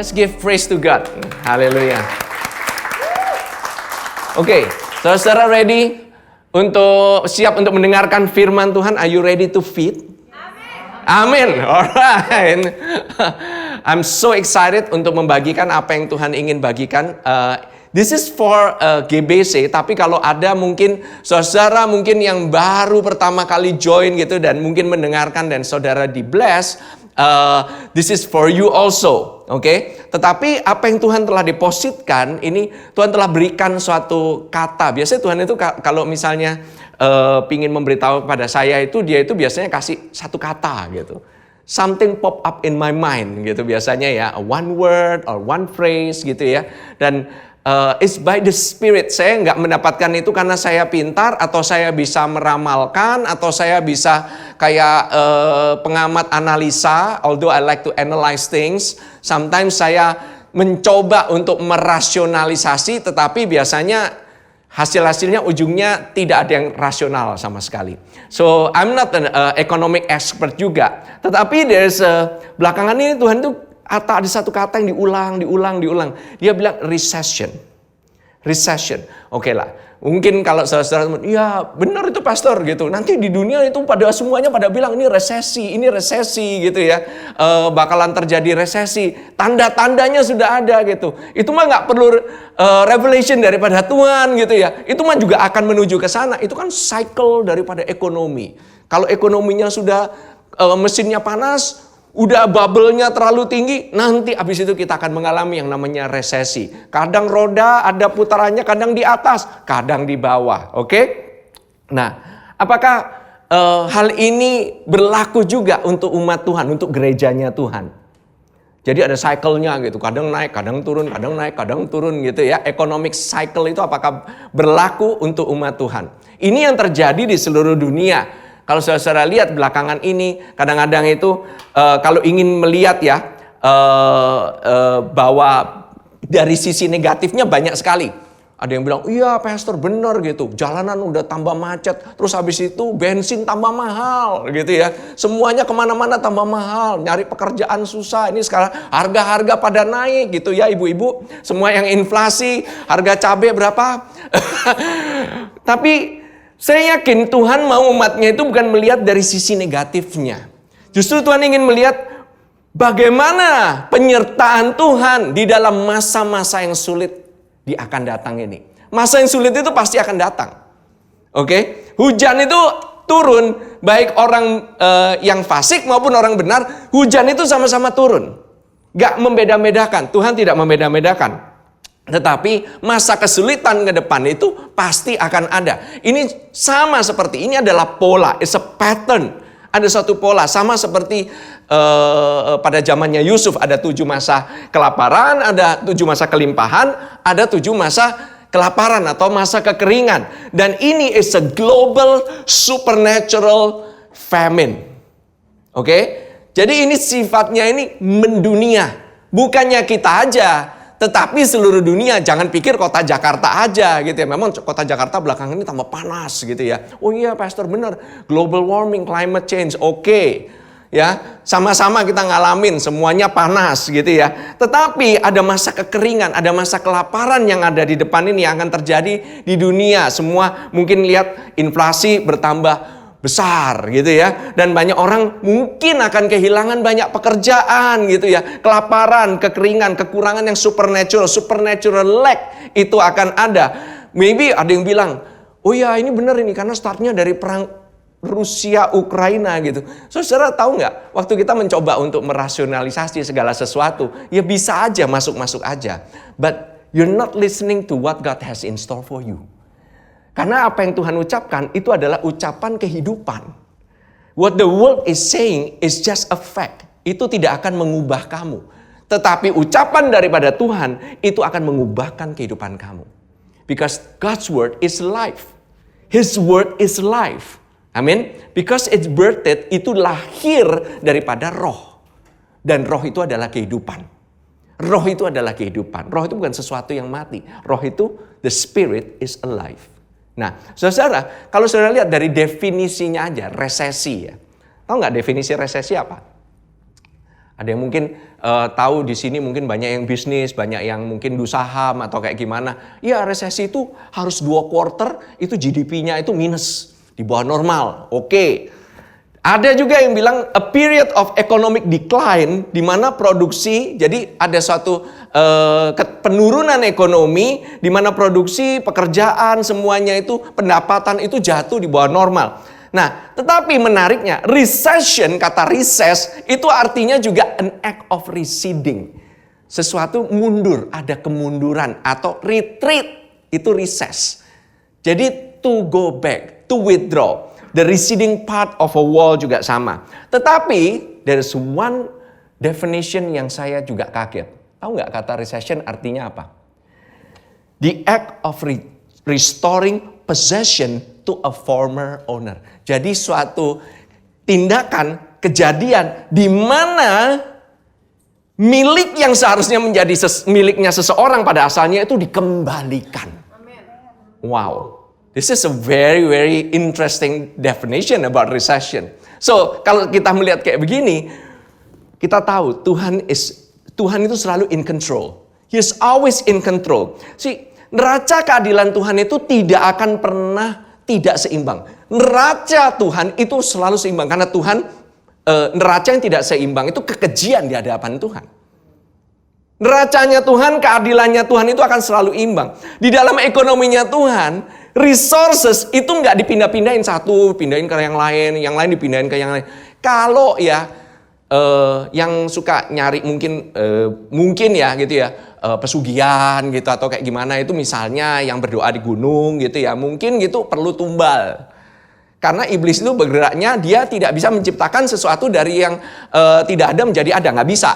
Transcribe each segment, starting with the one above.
Just give praise to God. Haleluya. Oke, saudara ready siap untuk mendengarkan firman Tuhan? Are you ready to feed? Amin. Alright. I'm so excited untuk membagikan apa yang Tuhan ingin bagikan. This is for GBC, tapi kalau ada mungkin saudara mungkin yang baru pertama kali join gitu dan mungkin mendengarkan dan saudara di bless, this is for you also, oke? Tetapi apa yang Tuhan telah depositkan ini, Tuhan telah berikan suatu kata. Biasanya Tuhan itu kalau misalnya pingin memberitahu kepada saya itu, dia itu biasanya kasih satu kata gitu. Something pop up in my mind gitu biasanya ya, one word or one phrase gitu ya. Dan it's by the Spirit. Saya nggak mendapatkan itu karena saya pintar atau saya bisa meramalkan atau saya bisa kayak pengamat analisa. Although I like to analyze things, sometimes saya mencoba untuk merasionalisasi, tetapi biasanya hasil-hasilnya ujungnya tidak ada yang rasional sama sekali. So I'm not an economic expert juga. Tetapi belakangan ini Tuhan tuh ada satu kata yang diulang. Dia bilang recession. Oke lah. Mungkin kalau saudara-saudara, ya benar itu pastor gitu. Nanti di dunia itu semuanya pada bilang ini resesi gitu ya. Bakalan terjadi resesi. Tanda-tandanya sudah ada gitu. Itu mah nggak perlu revelation daripada Tuhan gitu ya. Itu mah juga akan menuju ke sana. Itu kan cycle daripada ekonomi. Kalau ekonominya sudah mesinnya panas, udah bubble-nya terlalu tinggi, nanti abis itu kita akan mengalami yang namanya resesi. Kadang roda ada putarannya, kadang di atas, kadang di bawah. Oke? Nah, apakah hal ini berlaku juga untuk umat Tuhan, untuk gerejanya Tuhan? Jadi ada cycle-nya gitu, kadang naik, kadang turun, kadang naik, kadang turun gitu ya. Economic cycle itu apakah berlaku untuk umat Tuhan? Ini yang terjadi di seluruh dunia. Kalau saudara lihat belakangan ini, kadang-kadang itu kalau ingin melihat ya bahwa dari sisi negatifnya banyak sekali. Ada yang bilang, iya pastor benar gitu, jalanan udah tambah macet, terus habis itu bensin tambah mahal gitu ya. Semuanya kemana-mana tambah mahal, nyari pekerjaan susah. Ini sekarang harga-harga pada naik gitu ya ibu-ibu. Semua yang inflasi, harga cabai berapa. Tapi saya yakin Tuhan mau umatnya itu bukan melihat dari sisi negatifnya. Justru Tuhan ingin melihat bagaimana penyertaan Tuhan di dalam masa-masa yang sulit akan datang ini. Masa yang sulit itu pasti akan datang. Oke? Hujan itu turun, baik orang yang fasik maupun orang benar, hujan itu sama-sama turun. Gak membeda-bedakan, Tuhan tidak membeda-bedakan. Tetapi masa kesulitan ke depan itu pasti akan ada. Ini sama seperti, ini adalah pola, it's a pattern. Ada satu pola, sama seperti pada zamannya Yusuf ada 7 masa kelaparan, ada 7 masa kelimpahan, ada 7 masa kelaparan atau masa kekeringan. Dan ini is a global supernatural famine. Oke? Jadi ini sifatnya ini mendunia. Bukannya kita aja, tetapi seluruh dunia. Jangan pikir kota Jakarta aja gitu ya. Memang kota Jakarta belakangan ini tambah panas gitu ya. Oh iya pastor benar. Global warming, climate change. Oke. Ya, sama-sama kita ngalamin semuanya panas gitu ya. Tetapi ada masa kekeringan, ada masa kelaparan yang ada di depan ini yang akan terjadi di dunia. Semua mungkin lihat inflasi bertambah besar gitu ya, dan banyak orang mungkin akan kehilangan banyak pekerjaan gitu ya, kelaparan, kekeringan, kekurangan yang supernatural lack itu akan ada. Maybe ada yang bilang, oh ya ini benar ini karena startnya dari perang Rusia Ukraina gitu. Saudara tahu nggak? Waktu kita mencoba untuk merasionalisasi segala sesuatu, ya bisa aja masuk aja, but you're not listening to what God has in store for you. Karena apa yang Tuhan ucapkan itu adalah ucapan kehidupan. What the world is saying is just a fact. Itu tidak akan mengubah kamu. Tetapi ucapan daripada Tuhan itu akan mengubahkan kehidupan kamu. Because God's word is life. His word is life. Amin. Because it's birthed, itu lahir daripada roh. Dan roh itu adalah kehidupan. Roh itu adalah kehidupan. Roh itu bukan sesuatu yang mati. Roh itu, the spirit is alive. Nah, saudara, kalau saudara lihat dari definisinya aja, resesi ya. Tahu nggak definisi resesi apa? Ada yang mungkin tahu di sini mungkin banyak yang bisnis, banyak yang mungkin saham atau kayak gimana. Ya resesi itu harus 2 quarter itu GDP-nya itu minus di bawah normal. Oke. Ada juga yang bilang a period of economic decline di mana produksi, jadi ada suatu penurunan ekonomi di mana produksi, pekerjaan semuanya itu pendapatan itu jatuh di bawah normal. Nah, tetapi menariknya recession, kata recess itu artinya juga an act of receding. Sesuatu mundur, ada kemunduran atau retreat itu recess. Jadi to go back, to withdraw. The receding part of a wall juga sama. Tetapi, there's one definition yang saya juga kaget. Tahu nggak kata recession artinya apa? The act of restoring possession to a former owner. Jadi suatu tindakan, kejadian di mana milik yang seharusnya menjadi miliknya seseorang pada asalnya itu dikembalikan. Wow. This is a very, very interesting definition about recession. So, kalau kita melihat kayak begini, kita tahu Tuhan itu selalu in control. He is always in control. Neraca keadilan Tuhan itu tidak akan pernah tidak seimbang. Neraca Tuhan itu selalu seimbang. Karena Tuhan, neraca yang tidak seimbang itu kekejian di hadapan Tuhan. Neracanya Tuhan, keadilannya Tuhan itu akan selalu imbang. Di dalam ekonominya Tuhan, resources itu nggak dipindah-pindahin, satu pindahin ke yang lain dipindahin ke yang lain. Kalau ya yang suka nyari mungkin ya gitu ya pesugihan gitu atau kayak gimana itu misalnya yang berdoa di gunung gitu ya mungkin gitu perlu tumbal. Karena iblis itu bergeraknya dia tidak bisa menciptakan sesuatu dari yang tidak ada menjadi ada, nggak bisa.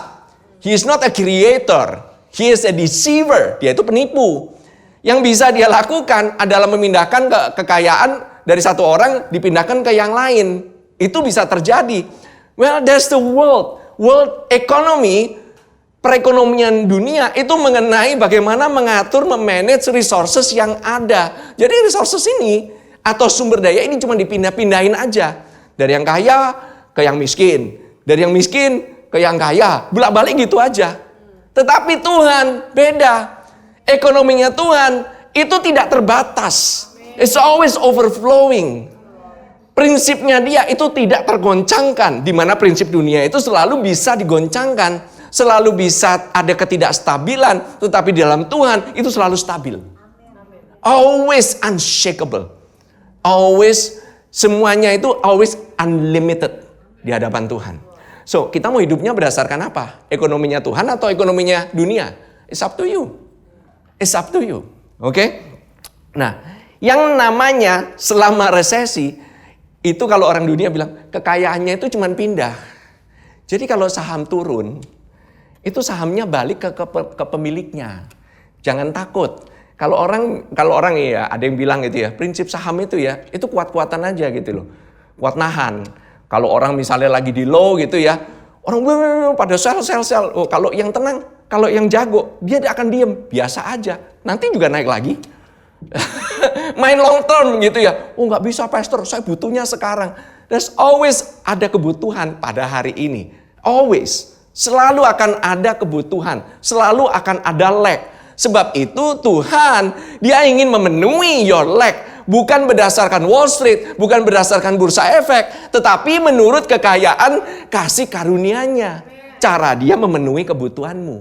He is not a creator, he is a deceiver, dia itu penipu. Yang bisa dia lakukan adalah memindahkan kekayaan dari satu orang dipindahkan ke yang lain. Itu bisa terjadi. Well, that's the world economy, perekonomian dunia itu mengenai bagaimana mengatur, memanage resources yang ada. Jadi resources ini atau sumber daya ini cuma dipindah-pindahin aja. Dari yang kaya ke yang miskin. Dari yang miskin ke yang kaya. Bolak-balik gitu aja. Tetapi Tuhan beda. Ekonominya Tuhan itu tidak terbatas. It's always overflowing. Prinsipnya dia itu tidak tergoncangkan. Di mana prinsip dunia itu selalu bisa digoncangkan. Selalu bisa ada ketidakstabilan. Tetapi di dalam Tuhan itu selalu stabil. Always unshakable. Always, semuanya itu always unlimited di hadapan Tuhan. So, kita mau hidupnya berdasarkan apa? Ekonominya Tuhan atau ekonominya dunia? It's up to you. It's up to you. Oke? Nah, yang namanya selama resesi, itu kalau orang dunia bilang, kekayaannya itu cuma pindah. Jadi kalau saham turun, itu sahamnya balik ke pemiliknya. Jangan takut. Kalau orang ya, ada yang bilang gitu ya, prinsip saham itu ya, itu kuat-kuatan aja gitu loh. Kuat nahan. Kalau orang misalnya lagi di low gitu ya, orang pada sell. Oh, kalau yang tenang, kalau yang jago, dia akan diem. Biasa aja. Nanti juga naik lagi. Main long term gitu ya. Oh nggak bisa pastor, saya butuhnya sekarang. There's always ada kebutuhan pada hari ini. Always. Selalu akan ada kebutuhan. Selalu akan ada lack. Sebab itu Tuhan, dia ingin memenuhi your lack. Bukan berdasarkan Wall Street, bukan berdasarkan bursa efek, tetapi menurut kekayaan kasih karunia-Nya. Cara dia memenuhi kebutuhanmu.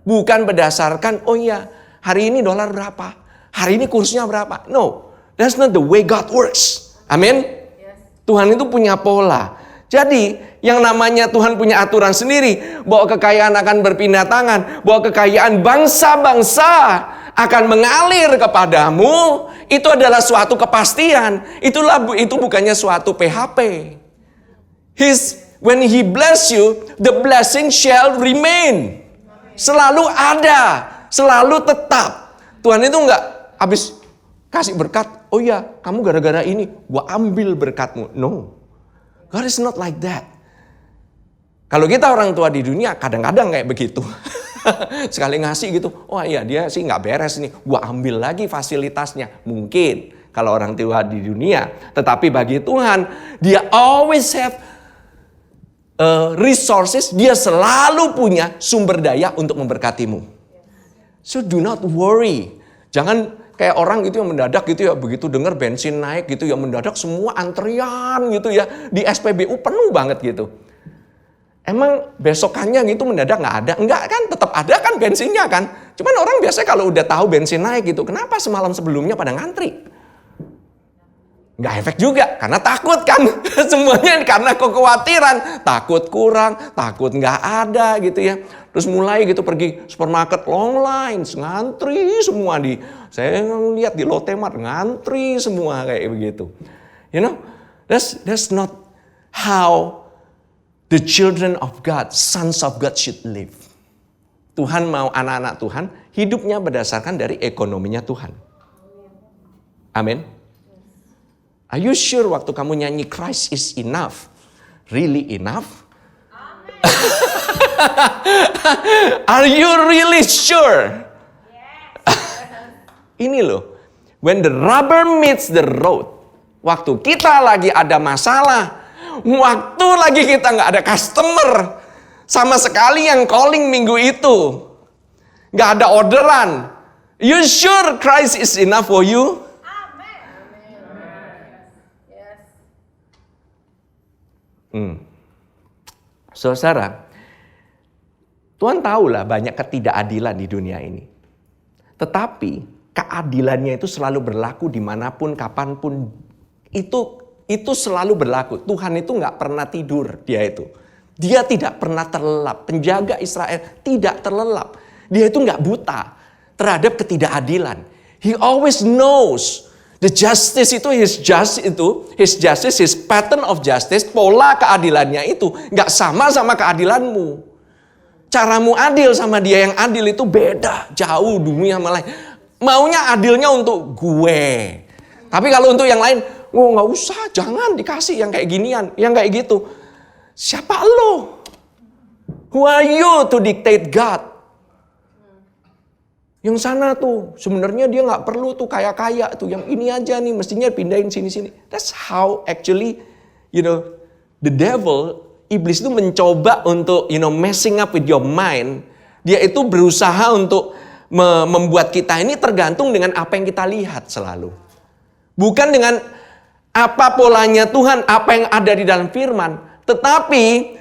Bukan berdasarkan, oh iya, hari ini dolar berapa? Hari ini kursnya berapa? No, that's not the way God works. Amin? Tuhan itu punya pola. Jadi, yang namanya Tuhan punya aturan sendiri, bahwa kekayaan akan berpindah tangan, bahwa kekayaan bangsa-bangsa akan mengalir kepadamu, itu adalah suatu kepastian. Itu bukannya suatu PHP. When He bless you, the blessing shall remain. Selalu ada, selalu tetap. Tuhan itu enggak habis kasih berkat, oh ya kamu gara-gara ini, gua ambil berkatmu. No, God is not like that. Kalau kita orang tua di dunia kadang-kadang kayak begitu. Sekali ngasih gitu, oh iya dia sih nggak beres nih, gua ambil lagi fasilitasnya. Mungkin kalau orang tua di dunia, tetapi bagi Tuhan, dia always have resources, dia selalu punya sumber daya untuk memberkatimu. So do not worry. Jangan kayak orang gitu yang mendadak gitu ya, begitu dengar bensin naik gitu ya, mendadak semua antrian gitu ya, di SPBU penuh banget gitu. Emang besokannya gitu mendadak nggak ada? Enggak kan, tetap ada kan bensinnya kan. Cuman orang biasanya kalau udah tahu bensin naik gitu, kenapa semalam sebelumnya pada ngantri? Nggak efek juga, karena takut kan. Semuanya karena kekhawatiran. Takut kurang, takut nggak ada gitu ya. Terus mulai gitu pergi supermarket long line, ngantri semua saya lihat di Lotte Mart, ngantri semua kayak begitu. You know, that's not how the children of God, sons of God should live. Tuhan mau anak-anak Tuhan hidupnya berdasarkan dari ekonominya Tuhan. Amin. Are you sure waktu kamu nyanyi Christ is enough? Really enough? Are you really sure? Ini loh, when the rubber meets the road, waktu kita lagi ada masalah, waktu lagi kita nggak ada customer, sama sekali yang calling minggu itu, nggak ada orderan. You sure Christ is enough for you? Saudara, Tuhan tahulah banyak ketidakadilan di dunia ini. Tetapi keadilannya itu selalu berlaku dimanapun, kapanpun. Itu selalu berlaku. Tuhan itu nggak pernah tidur, dia itu. Dia tidak pernah terlelap. Penjaga Israel tidak terlelap. Dia itu nggak buta terhadap ketidakadilan. He always knows. The justice itu, his justice, his pattern of justice, pola keadilannya itu nggak sama keadilanmu. Caramu adil sama dia yang adil itu beda, jauh dunia sama lain. Maunya adilnya untuk gue. Tapi kalau untuk yang lain, nggak usah, jangan dikasih yang kayak ginian, yang kayak gitu. Siapa lo? Who are you to dictate God? Yang sana tuh, sebenarnya dia nggak perlu tuh kaya-kaya tuh. Yang ini aja nih, mestinya pindahin sini-sini. That's how actually, the devil, iblis itu mencoba untuk, messing up with your mind. Dia itu berusaha untuk membuat kita ini tergantung dengan apa yang kita lihat selalu. Bukan dengan apa polanya Tuhan, apa yang ada di dalam firman. Tetapi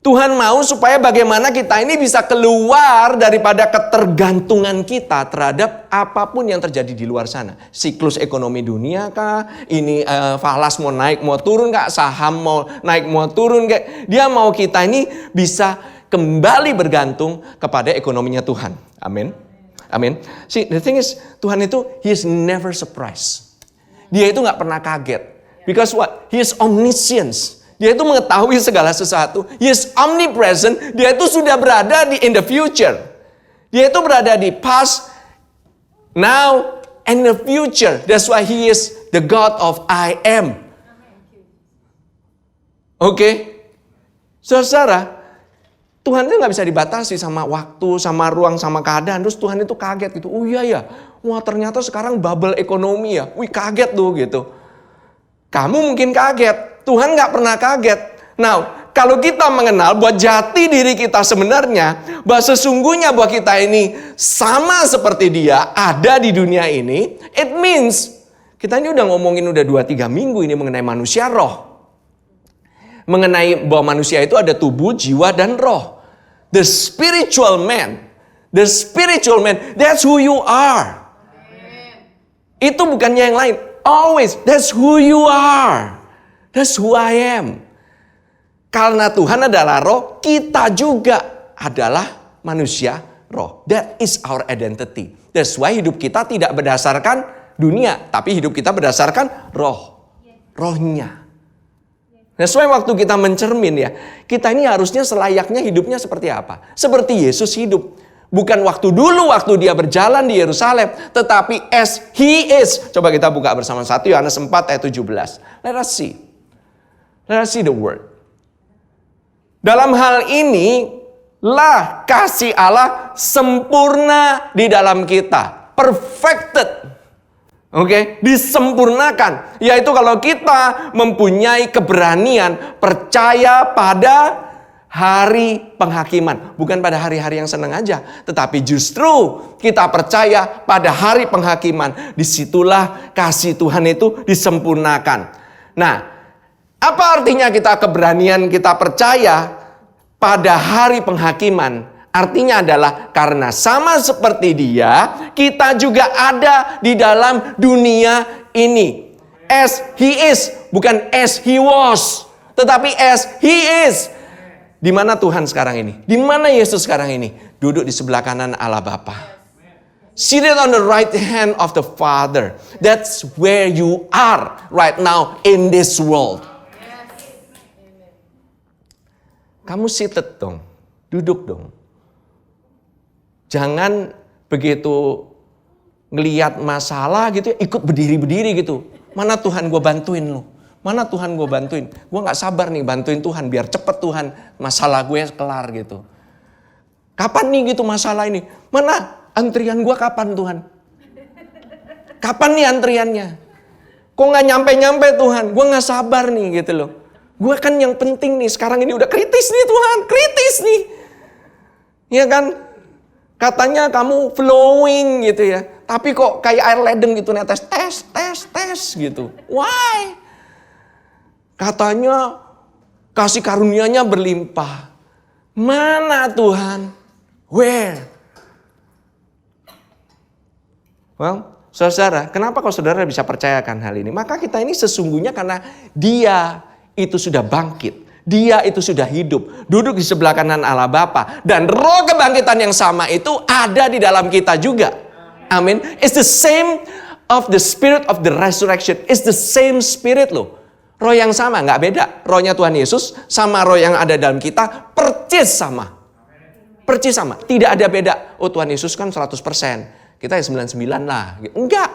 Tuhan mau supaya bagaimana kita ini bisa keluar daripada ketergantungan kita terhadap apapun yang terjadi di luar sana. Siklus ekonomi dunia kah? Ini falas mau naik mau turun kah? Saham mau naik mau turun kah? Dia mau kita ini bisa kembali bergantung kepada ekonominya Tuhan. Amin. Amin. See, the thing is, Tuhan itu, He is never surprised. Dia itu gak pernah kaget. Because what? He is omniscience. Dia itu mengetahui segala sesuatu. He is omnipresent. Dia itu sudah berada in the future. Dia itu berada di past, now, and the future. That's why He is the God of I am. Oke? Saudara, Tuhan itu gak bisa dibatasi sama waktu, sama ruang, sama keadaan. Terus Tuhan itu kaget gitu. Oh iya ya, wah ternyata sekarang bubble ekonomi ya. Wih kaget tuh gitu. Kamu mungkin kaget. Tuhan gak pernah kaget. Nah, kalau kita mengenal buat jati diri kita sebenarnya, bahwa sesungguhnya bahwa kita ini sama seperti Dia, ada di dunia ini, it means, kita ini udah ngomongin udah 2-3 minggu ini mengenai manusia roh. Mengenai bahwa manusia itu ada tubuh, jiwa, dan roh. The spiritual man, that's who you are. Itu bukannya yang lain. Always, that's who you are. That's who I am. Karena Tuhan adalah roh, kita juga adalah manusia roh. That is our identity. That's why hidup kita tidak berdasarkan dunia, tapi hidup kita berdasarkan roh. Rohnya. That's why waktu kita mencermin ya, kita ini harusnya selayaknya hidupnya seperti apa? Seperti Yesus hidup. Bukan waktu dulu, waktu Dia berjalan di Yerusalem, tetapi as He is. Coba kita buka bersama 1 Yohanes 4 ayat 17. Let us see. Let us see the word. Dalam hal ini lah kasih Allah sempurna di dalam kita. Perfected. Oke, disempurnakan. Yaitu kalau kita mempunyai keberanian percaya pada hari penghakiman. Bukan pada hari-hari yang senang aja. Tetapi justru kita percaya pada hari penghakiman. Disitulah kasih Tuhan itu disempurnakan. Nah, apa artinya keberanian kita percaya pada hari penghakiman? Artinya adalah karena sama seperti Dia, kita juga ada di dalam dunia ini. As He is, bukan as He was, tetapi as He is. Di mana Tuhan sekarang ini? Di mana Yesus sekarang ini? Duduk di sebelah kanan Allah Bapa. Seated on the right hand of the Father. That's where you are right now in this world. Kamu seated dong, duduk dong. Jangan begitu ngelihat masalah gitu, ikut berdiri-berdiri gitu. Mana Tuhan gue bantuin lu? Mana Tuhan gue bantuin? Gue gak sabar nih bantuin Tuhan biar cepet Tuhan masalah gue kelar gitu. Kapan nih gitu masalah ini? Mana antrian gue kapan Tuhan? Kapan nih antriannya? Kok gak nyampe-nyampe Tuhan? Gue gak sabar nih gitu loh. Gue kan yang penting nih sekarang ini udah kritis nih Tuhan. Kritis nih. Iya kan? Katanya kamu flowing gitu ya. Tapi kok kayak air ledeng gitu netes. Tes gitu. Why? Katanya kasih karunia-Nya berlimpah. Mana Tuhan? Where? Well, saudara, kenapa kok saudara bisa percayakan hal ini? Maka kita ini sesungguhnya karena Dia itu sudah bangkit. Dia itu sudah hidup. Duduk di sebelah kanan Allah Bapa. Dan roh kebangkitan yang sama itu ada di dalam kita juga. Amin. It's the same of the spirit of the resurrection. It's the same spirit loh. Roh yang sama, nggak beda. Rohnya Tuhan Yesus sama roh yang ada dalam kita percis sama. Percis sama. Tidak ada beda. Oh Tuhan Yesus kan 100%. Kita ya 99 lah. Enggak.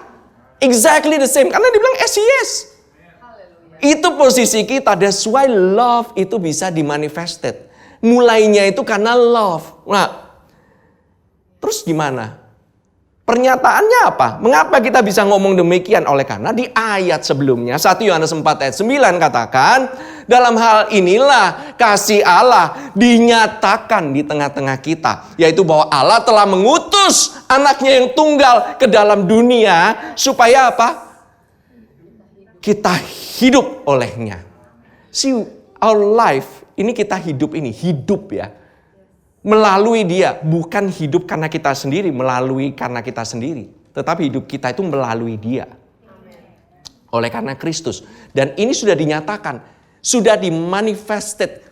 Exactly the same. Karena dibilang yes. Itu posisi kita. That's why love itu bisa dimanifested. Mulainya itu karena love. Nah, terus gimana? Pernyataannya apa? Mengapa kita bisa ngomong demikian? Oleh karena di ayat sebelumnya 1 Yohanes 4 ayat 9 katakan, dalam hal inilah kasih Allah dinyatakan di tengah-tengah kita. Yaitu bahwa Allah telah mengutus anaknya yang tunggal ke dalam dunia. Supaya apa? Kita hidup olehnya. See, our life, ini kita hidup ya. Melalui Dia, bukan hidup karena kita sendiri, melalui karena kita sendiri. Tetapi hidup kita itu melalui Dia. Oleh karena Kristus. Dan ini sudah dinyatakan, sudah dimanifested.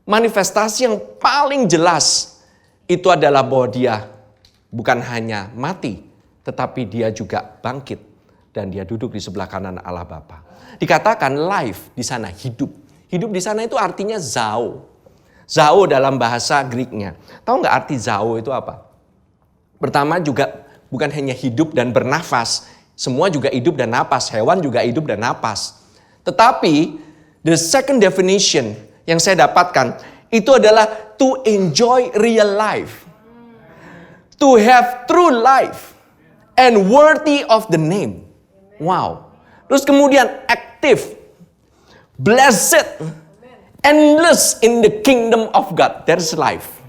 Manifestasi yang paling jelas, itu adalah bahwa Dia bukan hanya mati, tetapi Dia juga bangkit. Dan Dia duduk di sebelah kanan Allah Bapa. Dikatakan life di sana, hidup. Hidup di sana itu artinya zao. Zao dalam bahasa Greek-nya. Tahu nggak arti zao itu apa? Pertama juga bukan hanya hidup dan bernafas. Semua juga hidup dan napas. Hewan juga hidup dan napas. Tetapi the second definition yang saya dapatkan itu adalah to enjoy real life. To have true life. And worthy of the name. Wow. Terus kemudian active, blessed, endless in the kingdom of God. That's life.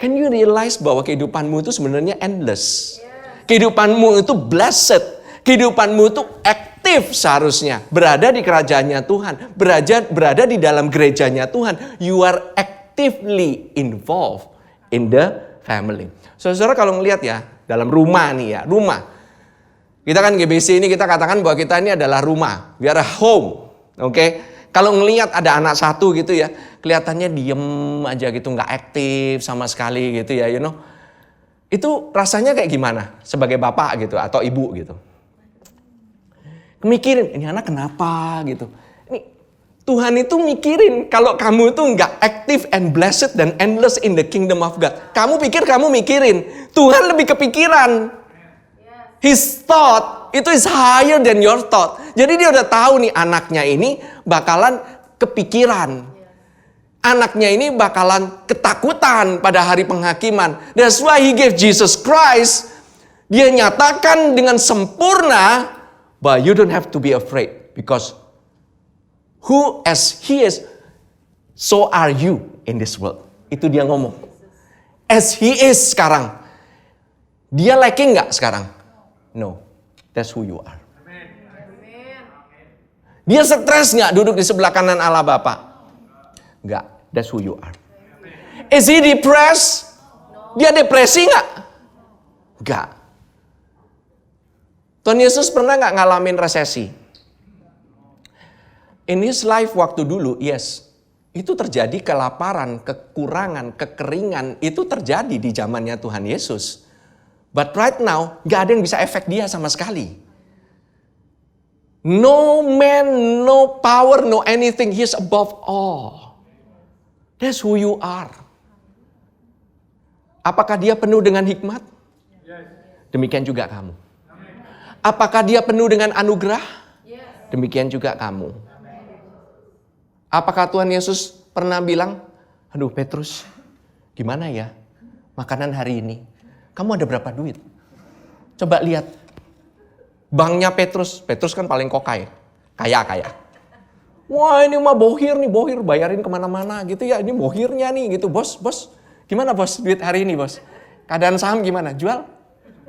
Can you realize bahwa kehidupanmu itu sebenarnya endless? Kehidupanmu itu blessed. Kehidupanmu itu aktif seharusnya. Berada di kerajaannya Tuhan. Berada di dalam gerejanya Tuhan. You are actively involved in the family. Saudara kalau ngelihat ya, dalam rumah nih ya, rumah. Kita kan GBC ini kita katakan bahwa kita ini adalah rumah. We are a home. Oke. Kalau ngelihat ada anak satu gitu ya, kelihatannya diem aja gitu, nggak aktif sama sekali gitu ya, you know. Itu rasanya kayak gimana sebagai bapak gitu atau ibu gitu. Mikirin, ini anak kenapa gitu. Ini Tuhan itu mikirin kalau kamu itu nggak active and blessed dan endless in the kingdom of God. Kamu pikir kamu mikirin, Tuhan lebih kepikiran. His thought itu is higher than your thought. Jadi dia udah tahu nih anaknya ini bakalan kepikiran. Anaknya ini bakalan ketakutan pada hari penghakiman. That's why He gave Jesus Christ Dia nyatakan dengan sempurna, but you don't have to be afraid. Because who as he is, so are you in this world. Itu dia ngomong. As he is sekarang. Dia lacking gak sekarang? No, that's who you are. Dia stres gak duduk di sebelah kanan Allah Bapa? Enggak, that's who you are. Is he depressed? Dia depresi gak? Enggak. Tuhan Yesus pernah gak ngalamin resesi? In his life waktu dulu, yes. Itu terjadi kelaparan, kekurangan, kekeringan. Itu terjadi di zamannya Tuhan Yesus. But right now, gak ada yang bisa efek dia sama sekali. No man, no power, no anything. He is above all. That's who you are. Apakah dia penuh dengan hikmat? Demikian juga kamu. Apakah dia penuh dengan anugerah? Demikian juga kamu. Apakah Tuhan Yesus pernah bilang, aduh Petrus, gimana ya makanan hari ini? Kamu ada berapa duit? Coba lihat. Banknya Petrus kan paling kokai. Kaya. Wah ini mah bohir bayarin kemana-mana gitu ya. Ini bohirnya nih gitu, bos. Gimana bos duit hari ini bos? Keadaan saham gimana? Jual?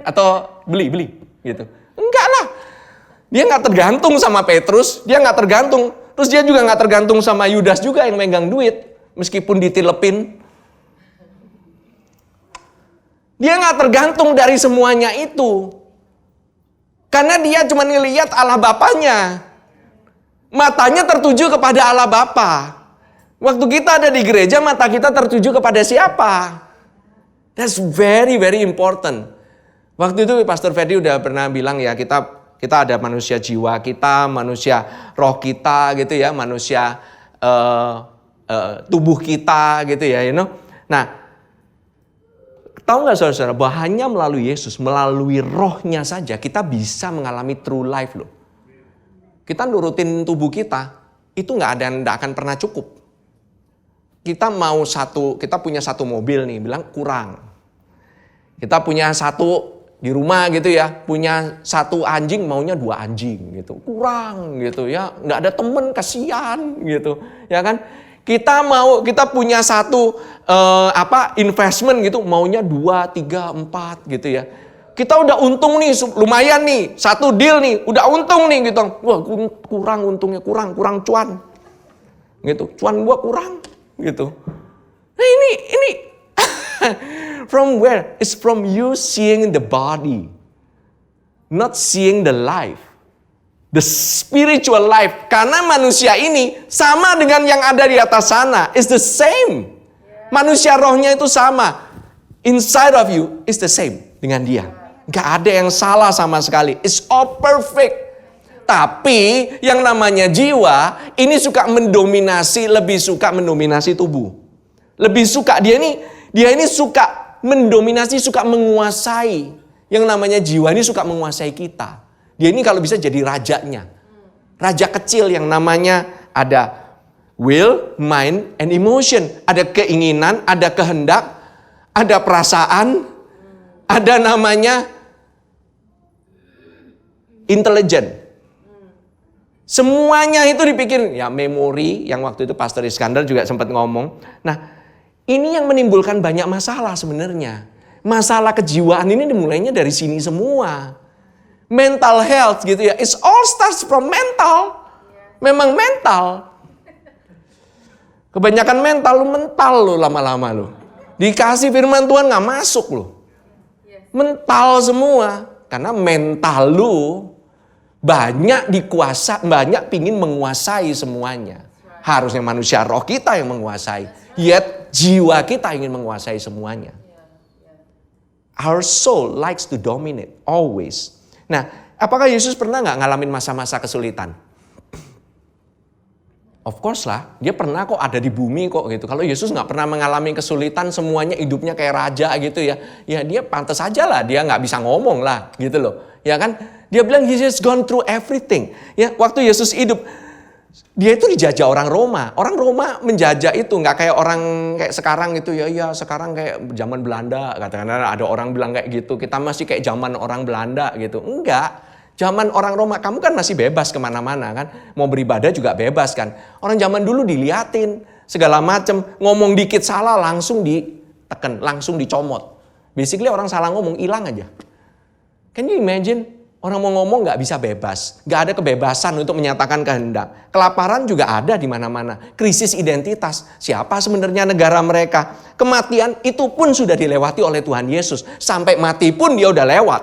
Atau beli gitu? Enggak lah. Dia gak tergantung sama Petrus, dia gak tergantung. Terus dia juga gak tergantung sama Yudas juga yang megang duit. Meskipun ditilepin. Dia gak tergantung dari semuanya itu. Karena dia cuma ngelihat Allah Bapanya. Matanya tertuju kepada Allah Bapa. Waktu kita ada di gereja, mata kita tertuju kepada siapa? That's very, very important. Waktu itu Pastor Ferdi udah pernah bilang ya, kita ada manusia jiwa kita, manusia roh kita gitu ya, manusia tubuh kita gitu ya, you know. Nah, tahu nggak saudara-saudara, bahwa hanya melalui Yesus, melalui rohnya saja kita bisa mengalami true life loh. Kita nurutin tubuh kita, itu nggak akan pernah cukup. Kita punya satu mobil nih, bilang kurang. Kita punya satu di rumah gitu ya, punya satu anjing, maunya 2 anjing gitu, kurang gitu ya, nggak ada temen, kasihan gitu, ya kan? Kita punya satu investment gitu, maunya 2, 3, 4 gitu ya. Kita udah untung nih, lumayan nih, satu deal nih, udah untung nih gitu. Wah, kurang untungnya, kurang cuan. Gitu, cuan gua kurang gitu. Nah ini from where? It's from you seeing the body, not seeing the life. The spiritual life. Karena manusia ini sama dengan yang ada di atas sana. It's the same. Manusia rohnya itu sama. Inside of you is the same dengan dia. Gak ada yang salah sama sekali. It's all perfect. Tapi yang namanya jiwa ini lebih suka mendominasi tubuh. Lebih suka dia ini suka mendominasi, suka menguasai. Yang namanya jiwa ini suka menguasai kita. Dia ini kalau bisa jadi rajanya. Raja kecil yang namanya ada will, mind, and emotion. Ada keinginan, ada kehendak, ada perasaan, ada namanya intelligent. Semuanya itu dipikirin. Ya memori, yang waktu itu Pastor Iskandar juga sempat ngomong. Nah, ini yang menimbulkan banyak masalah sebenarnya. Masalah kejiwaan ini dimulainya dari sini semua. Mental health gitu ya. It's all starts from mental. Memang mental. Kebanyakan mental lo lama-lama lo. Dikasih firman Tuhan gak masuk lo. Mental semua. Karena mental lo banyak pingin menguasai semuanya. Harusnya manusia roh kita yang menguasai. Yet jiwa kita ingin menguasai semuanya. Our soul likes to dominate always. Nah, apakah Yesus pernah nggak ngalamin masa-masa kesulitan? Of course lah, dia pernah kok ada di bumi kok gitu. Kalau Yesus nggak pernah mengalami kesulitan, semuanya hidupnya kayak raja gitu ya. Ya dia pantas aja lah, dia nggak bisa ngomong lah gitu loh. Ya kan, dia bilang he has gone through everything. Ya, waktu Yesus hidup, Dia itu dijajah orang Roma. Orang Roma menjajah itu nggak kayak orang kayak sekarang itu ya sekarang kayak zaman Belanda. Katakanlah ada orang bilang kayak gitu. Kita masih kayak zaman orang Belanda gitu. Enggak. Zaman orang Roma kamu kan masih bebas kemana-mana kan. Mau beribadah juga bebas kan. Orang zaman dulu diliatin segala macam. Ngomong dikit salah langsung ditekan, langsung dicomot. Basically orang salah ngomong hilang aja. Can you imagine? Orang mau ngomong nggak bisa bebas, nggak ada kebebasan untuk menyatakan kehendak. Kelaparan juga ada di mana-mana. Krisis identitas, siapa sebenarnya negara mereka? Kematian itu pun sudah dilewati oleh Tuhan Yesus. Sampai mati pun dia udah lewat.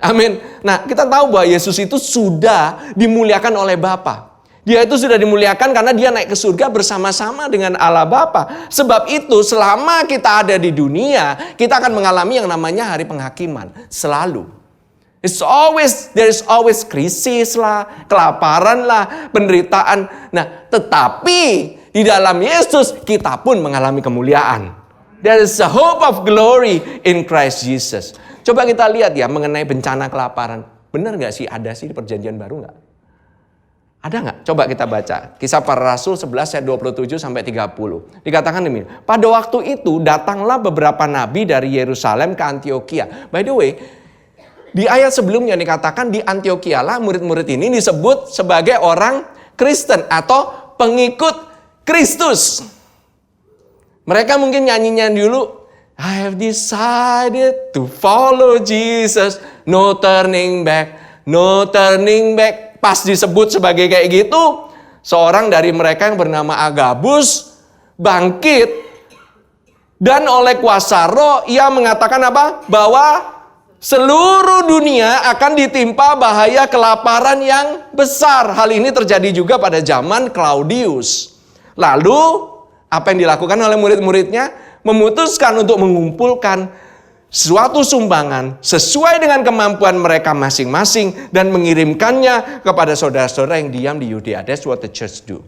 Amin. Nah kita tahu bahwa Yesus itu sudah dimuliakan oleh Bapa. Dia itu sudah dimuliakan karena dia naik ke surga bersama-sama dengan Allah Bapa. Sebab itu selama kita ada di dunia, kita akan mengalami yang namanya hari penghakiman. Selalu. There is always krisis lah, kelaparan lah, penderitaan. Nah, tetapi di dalam Yesus kita pun mengalami kemuliaan. There is a hope of glory in Christ Jesus. Coba kita lihat ya mengenai bencana kelaparan. Benar nggak sih ada sih di perjanjian baru nggak? Ada nggak? Coba kita baca. Kisah Para Rasul 11 ayat 27 sampai 30. Dikatakan demikian. Pada waktu itu datanglah beberapa nabi dari Yerusalem ke Antioquia. By the way, di ayat sebelumnya dikatakan di Antioquia lah murid-murid ini disebut sebagai orang Kristen atau pengikut Kristus. Mereka mungkin nyanyinya dulu, I have decided to follow Jesus, no turning back, no turning back. Pas disebut sebagai kayak gitu, seorang dari mereka yang bernama Agabus bangkit dan oleh kuasa roh ia mengatakan apa? Bahwa seluruh dunia akan ditimpa bahaya kelaparan yang besar. Hal ini terjadi juga pada zaman Claudius. Lalu, apa yang dilakukan oleh murid-muridnya? Memutuskan untuk mengumpulkan suatu sumbangan sesuai dengan kemampuan mereka masing-masing dan mengirimkannya kepada saudara-saudara yang diam di Yudea. That's what the church do.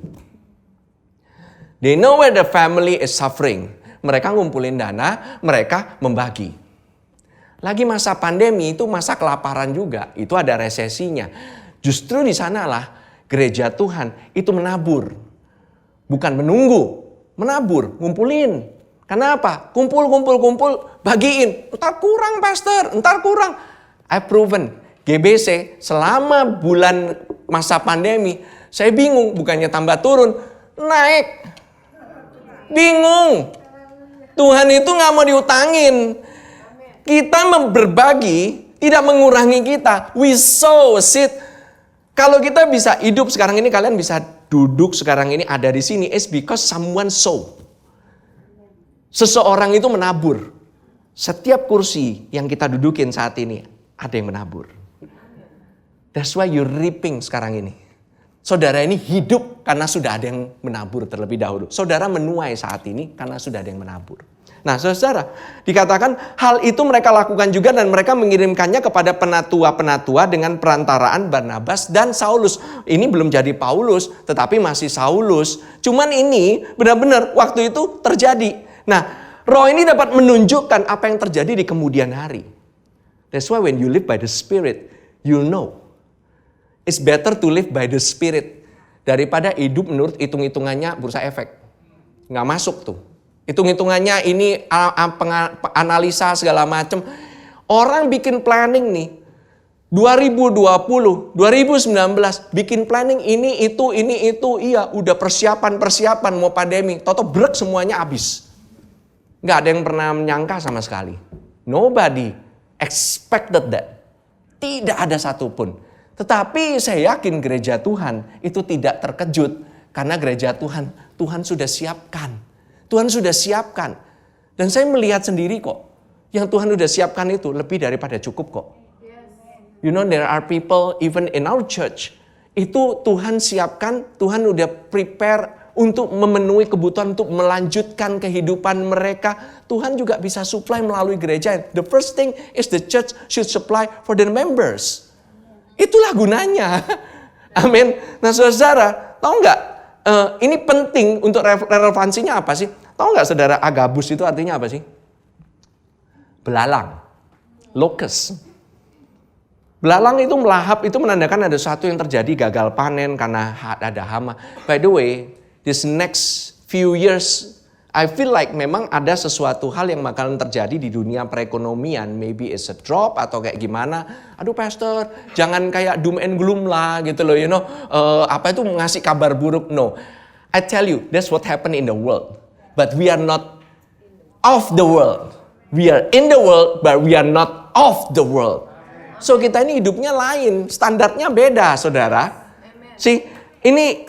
They know where the family is suffering. Mereka ngumpulin dana, mereka membagi. Lagi masa pandemi itu masa kelaparan juga, itu ada resesinya. Justru di sanalah gereja Tuhan itu menabur. Bukan menunggu, menabur, ngumpulin. Kenapa? Kumpul, bagiin. Entar kurang pastor, entar kurang. I've proven, GBC selama bulan masa pandemi, saya bingung, bukannya tambah turun, naik. Bingung. Tuhan itu gak mau diutangin. Kita berbagi tidak mengurangi kita. We sow seed. Kalau kita bisa hidup sekarang ini, kalian bisa duduk sekarang ini ada di sini, it's because someone sow. Seseorang itu menabur. Setiap kursi yang kita dudukin saat ini ada yang menabur. That's why you're reaping sekarang ini. Saudara ini hidup karena sudah ada yang menabur terlebih dahulu. Saudara menuai saat ini karena sudah ada yang menabur. Nah saudara, dikatakan hal itu mereka lakukan juga dan mereka mengirimkannya kepada penatua-penatua dengan perantaraan Barnabas dan Saulus. Ini belum jadi Paulus, tetapi masih Saulus. Cuman ini benar-benar waktu itu terjadi. Nah, roh ini dapat menunjukkan apa yang terjadi di kemudian hari. That's why when you live by the Spirit, you know. It's better to live by the Spirit daripada hidup menurut hitung-hitungannya bursa efek. Nggak masuk tuh. Hitung-hitungannya ini analisa segala macam. Orang bikin planning nih. 2020, 2019 bikin planning ini itu. Iya udah persiapan mau pandemi. Toto brek semuanya habis. Nggak ada yang pernah menyangka sama sekali. Nobody expected that. Tidak ada satupun. Tetapi saya yakin gereja Tuhan itu tidak terkejut. Karena gereja Tuhan sudah siapkan. Tuhan sudah siapkan. Dan saya melihat sendiri kok. Yang Tuhan sudah siapkan itu lebih daripada cukup kok. You know there are people even in our church. Itu Tuhan siapkan, Tuhan udah prepare untuk memenuhi kebutuhan, untuk melanjutkan kehidupan mereka. Tuhan juga bisa supply melalui gereja. The first thing is the church should supply for their members. Itulah gunanya. Amin. Nah saudara, tahu nggak? Ini penting untuk relevansinya apa sih? Tahu nggak saudara, Agabus itu artinya apa sih? Belalang. Locust. Belalang itu melahap, itu menandakan ada sesuatu yang terjadi, gagal panen karena ada hama. By the way, this next few years, I feel like memang ada sesuatu hal yang bakalan terjadi di dunia perekonomian. Maybe it's a drop atau kayak gimana. Aduh pastor, jangan kayak doom and gloom lah gitu loh, apa itu ngasih kabar buruk. No, I tell you, that's what happened in the world. But we are not of the world. We are in the world, but we are not of the world. So kita ini hidupnya lain, standarnya beda, saudara. Ini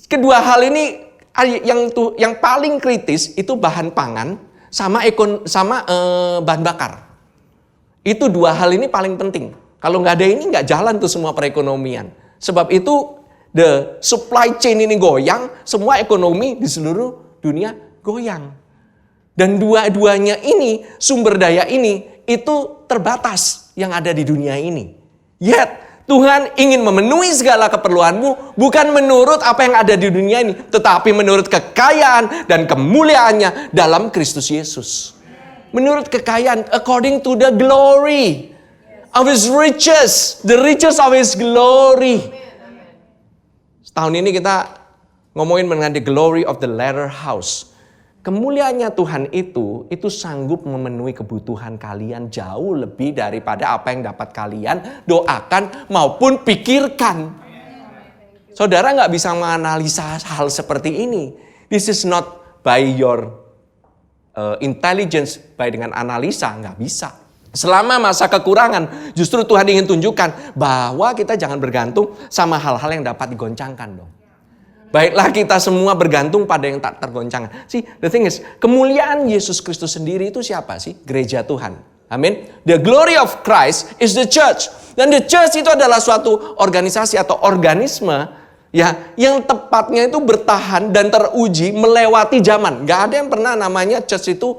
kedua hal ini yang paling kritis itu bahan pangan sama bahan bakar. Itu dua hal ini paling penting. Kalau nggak ada ini nggak jalan tuh semua perekonomian. Sebab itu the supply chain ini goyang, semua ekonomi di seluruh dunia goyang. Dan dua-duanya ini, sumber daya ini, itu terbatas yang ada di dunia ini. Yet, Tuhan ingin memenuhi segala keperluanmu, bukan menurut apa yang ada di dunia ini, tetapi menurut kekayaan dan kemuliaannya dalam Kristus Yesus. Menurut kekayaan, according to the glory of His riches, the riches of His glory. Setahun ini kita ngomongin mengenai the glory of the latter house. Kemuliaannya Tuhan itu sanggup memenuhi kebutuhan kalian jauh lebih daripada apa yang dapat kalian doakan maupun pikirkan. Saudara nggak bisa menganalisa hal seperti ini. This is not by your intelligence, by dengan analisa, nggak bisa. Selama masa kekurangan, justru Tuhan ingin tunjukkan bahwa kita jangan bergantung sama hal-hal yang dapat digoncangkan dong. Baiklah kita semua bergantung pada yang tak tergoncangkan. The thing is, kemuliaan Yesus Kristus sendiri itu siapa sih? Gereja Tuhan. Amin. The glory of Christ is the church. Dan the church itu adalah suatu organisasi atau organisme ya yang tepatnya itu bertahan dan teruji melewati zaman. Gak ada yang pernah namanya church itu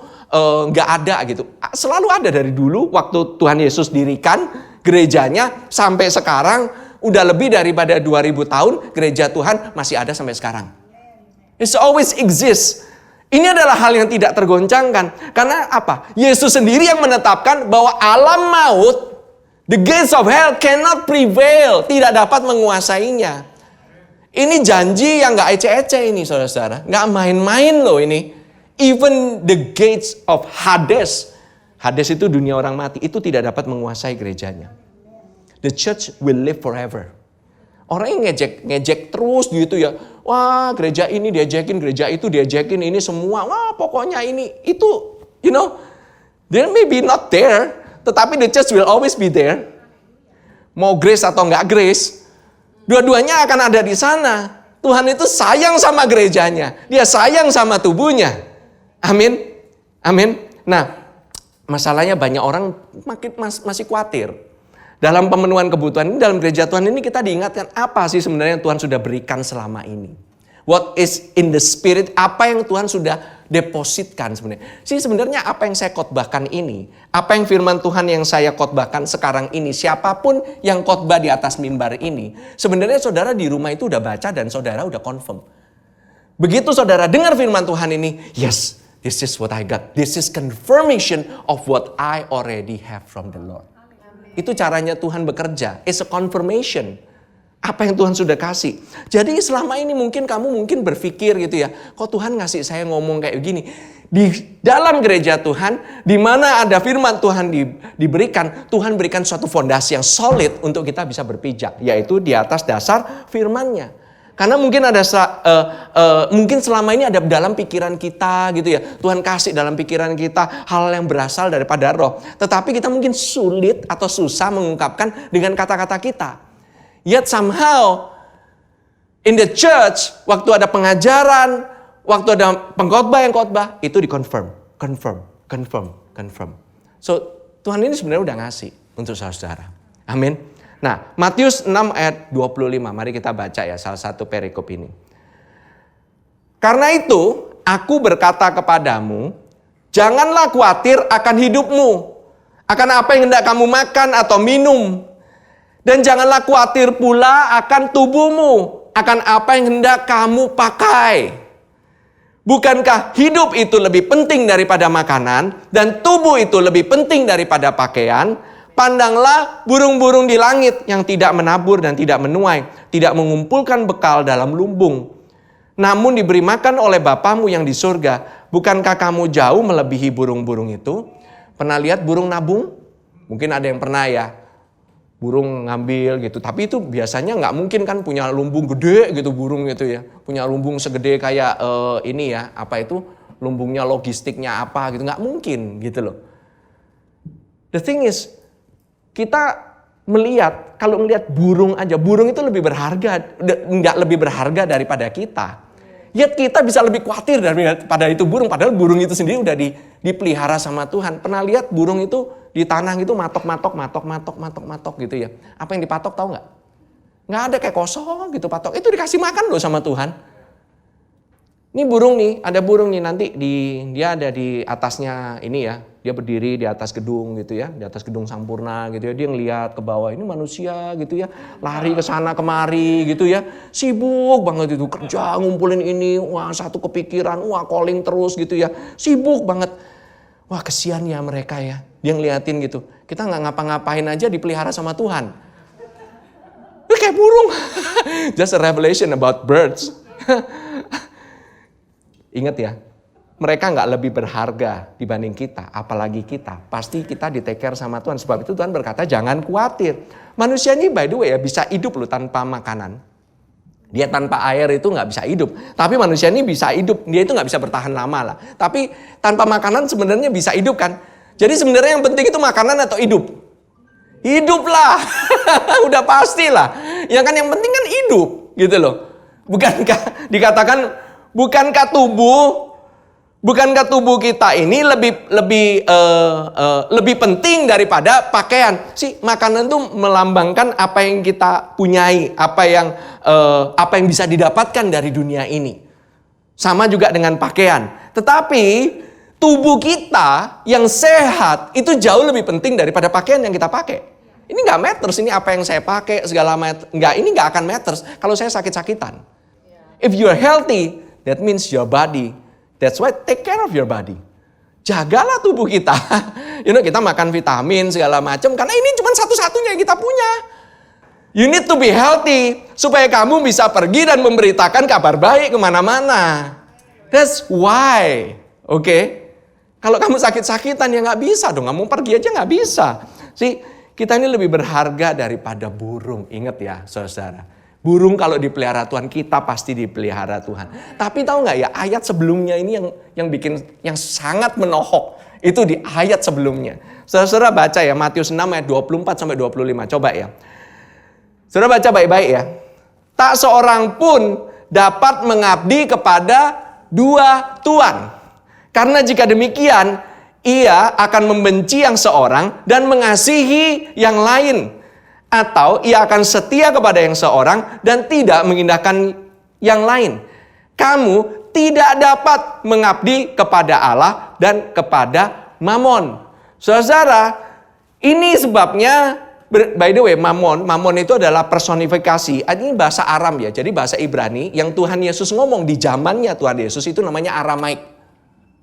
gak ada gitu. Selalu ada dari dulu waktu Tuhan Yesus dirikan gerejanya sampai sekarang. Udah lebih daripada 2000 tahun gereja Tuhan masih ada sampai sekarang. It always exists. Ini adalah hal yang tidak tergoncangkan. Karena apa? Yesus sendiri yang menetapkan bahwa alam maut, the gates of hell cannot prevail. Tidak dapat menguasainya. Ini janji yang gak ece-ece ini saudara-saudara. Gak main-main loh ini. Even the gates of Hades. Hades itu dunia orang mati. Itu tidak dapat menguasai gerejanya. The church will live forever. Orang yang ngejek terus gitu ya. Wah gereja ini diajekin, gereja itu diajekin, ini semua. Wah pokoknya ini, itu, they may be not there. Tetapi the church will always be there. Mau grace atau nggak grace, dua-duanya akan ada di sana. Tuhan itu sayang sama gerejanya. Dia sayang sama tubuhnya. Amin. Amin. Nah, masalahnya banyak orang masih khawatir. Dalam pemenuhan kebutuhan ini, dalam gereja Tuhan ini kita diingatkan apa sih sebenarnya yang Tuhan sudah berikan selama ini. What is in the spirit, apa yang Tuhan sudah depositkan sebenarnya. Sebenarnya apa yang saya khotbahkan ini, apa yang firman Tuhan yang saya khotbahkan sekarang ini, siapapun yang khotbah di atas mimbar ini, sebenarnya saudara di rumah itu udah baca dan saudara udah confirm. Begitu saudara dengar firman Tuhan ini, yes, this is what I got. This is confirmation of what I already have from the Lord. Itu caranya Tuhan bekerja. It's a confirmation. Apa yang Tuhan sudah kasih. Jadi selama ini kamu berpikir gitu ya. Kok Tuhan ngasih saya ngomong kayak gini. Di dalam gereja Tuhan. Di mana ada firman Tuhan diberikan. Tuhan berikan suatu fondasi yang solid untuk kita bisa berpijak. Yaitu di atas dasar firman-Nya. Karena mungkin mungkin selama ini ada dalam pikiran kita gitu ya. Tuhan kasih dalam pikiran kita hal yang berasal daripada roh. Tetapi kita mungkin sulit atau susah mengungkapkan dengan kata-kata kita. Yet somehow in the church, waktu ada pengajaran, waktu ada pengkhotbah yang khotbah, itu dikonfirm. Confirm. So Tuhan ini sebenarnya udah ngasih untuk saudara. Amin. Nah, Matius 6 ayat 25. Mari kita baca ya salah satu perikop ini. Karena itu, aku berkata kepadamu, janganlah khawatir akan hidupmu, akan apa yang hendak kamu makan atau minum. Dan janganlah khawatir pula akan tubuhmu, akan apa yang hendak kamu pakai. Bukankah hidup itu lebih penting daripada makanan, dan tubuh itu lebih penting daripada pakaian? Pandanglah burung-burung di langit yang tidak menabur dan tidak menuai, tidak mengumpulkan bekal dalam lumbung, namun diberi makan oleh Bapamu yang di surga. Bukankah kamu jauh melebihi burung-burung itu? Pernah lihat burung nabung? Mungkin ada yang pernah ya. Burung ngambil gitu. Tapi itu biasanya nggak mungkin kan punya lumbung gede gitu burung gitu ya. Punya lumbung segede kayak ini ya. Apa itu? Lumbungnya logistiknya apa gitu. Nggak mungkin gitu loh. The thing is, kita melihat, kalau melihat burung aja, burung itu lebih berharga, nggak lebih berharga daripada kita. Yet kita bisa lebih khawatir daripada itu burung, padahal burung itu sendiri udah dipelihara sama Tuhan. Pernah lihat burung itu di tanah gitu matok gitu ya. Apa yang dipatok tahu nggak? Nggak ada, kayak kosong gitu patok. Itu dikasih makan loh sama Tuhan. Ini burung nih, ada burung nih nanti dia ada di atasnya ini ya. Dia berdiri di atas gedung gitu ya, di atas gedung Sampurna gitu ya. Dia ngelihat ke bawah, ini manusia gitu ya, lari ke sana kemari gitu ya. Sibuk banget itu, kerja ngumpulin ini, wah satu kepikiran, wah calling terus gitu ya. Sibuk banget. Wah kesian ya mereka ya. Dia ngeliatin gitu. Kita nggak ngapa-ngapain aja dipelihara sama Tuhan. Kayak burung. Just a revelation about birds. Ingat ya, mereka nggak lebih berharga dibanding kita, apalagi kita. Pasti kita di take care sama Tuhan. Sebab itu Tuhan berkata jangan khawatir. Manusia ini by the way ya bisa hidup loh tanpa makanan. Dia tanpa air itu nggak bisa hidup. Tapi manusia ini bisa hidup, dia itu nggak bisa bertahan lama lah. Tapi tanpa makanan sebenarnya bisa hidup kan. Jadi sebenarnya yang penting itu makanan atau hidup? Hidup lah, udah pasti lah. Ya kan yang penting kan hidup gitu loh. Bukankah dikatakan Bukankah tubuh kita ini lebih penting daripada pakaian? Makanan itu melambangkan apa yang kita punyai, apa yang bisa didapatkan dari dunia ini. Sama juga dengan pakaian. Tetapi tubuh kita yang sehat itu jauh lebih penting daripada pakaian yang kita pakai. Ini nggak matters, ini apa yang saya pakai segala macam. Ini nggak akan matters kalau saya sakit-sakitan. If you are healthy, that means your body. That's why take care of your body. Jagalah tubuh kita. Kita makan vitamin segala macam karena ini cuma satu-satunya yang kita punya. You need to be healthy supaya kamu bisa pergi dan memberitakan kabar baik kemana-mana. That's why. Oke? Kalau kamu sakit-sakitan ya nggak bisa dong. Kamu pergi aja nggak bisa. Kita ini lebih berharga daripada burung. Ingat ya saudara. Burung kalau dipelihara Tuhan, kita pasti dipelihara Tuhan. Tapi tahu nggak ya, ayat sebelumnya ini yang sangat menohok. Itu di ayat sebelumnya. Saudara baca ya, Matius 6 ayat 24 sampai 25. Coba ya. Saudara baca baik-baik ya. Tak seorang pun dapat mengabdi kepada dua tuan. Karena jika demikian, ia akan membenci yang seorang dan mengasihi yang lain. Atau ia akan setia kepada yang seorang dan tidak mengindahkan yang lain. Kamu tidak dapat mengabdi kepada Allah dan kepada Mamon. Saudara, ini sebabnya, by the way, Mamon itu adalah personifikasi. Ini bahasa Aram ya, jadi bahasa Ibrani yang Tuhan Yesus ngomong di zamannya Tuhan Yesus itu namanya Aramaik.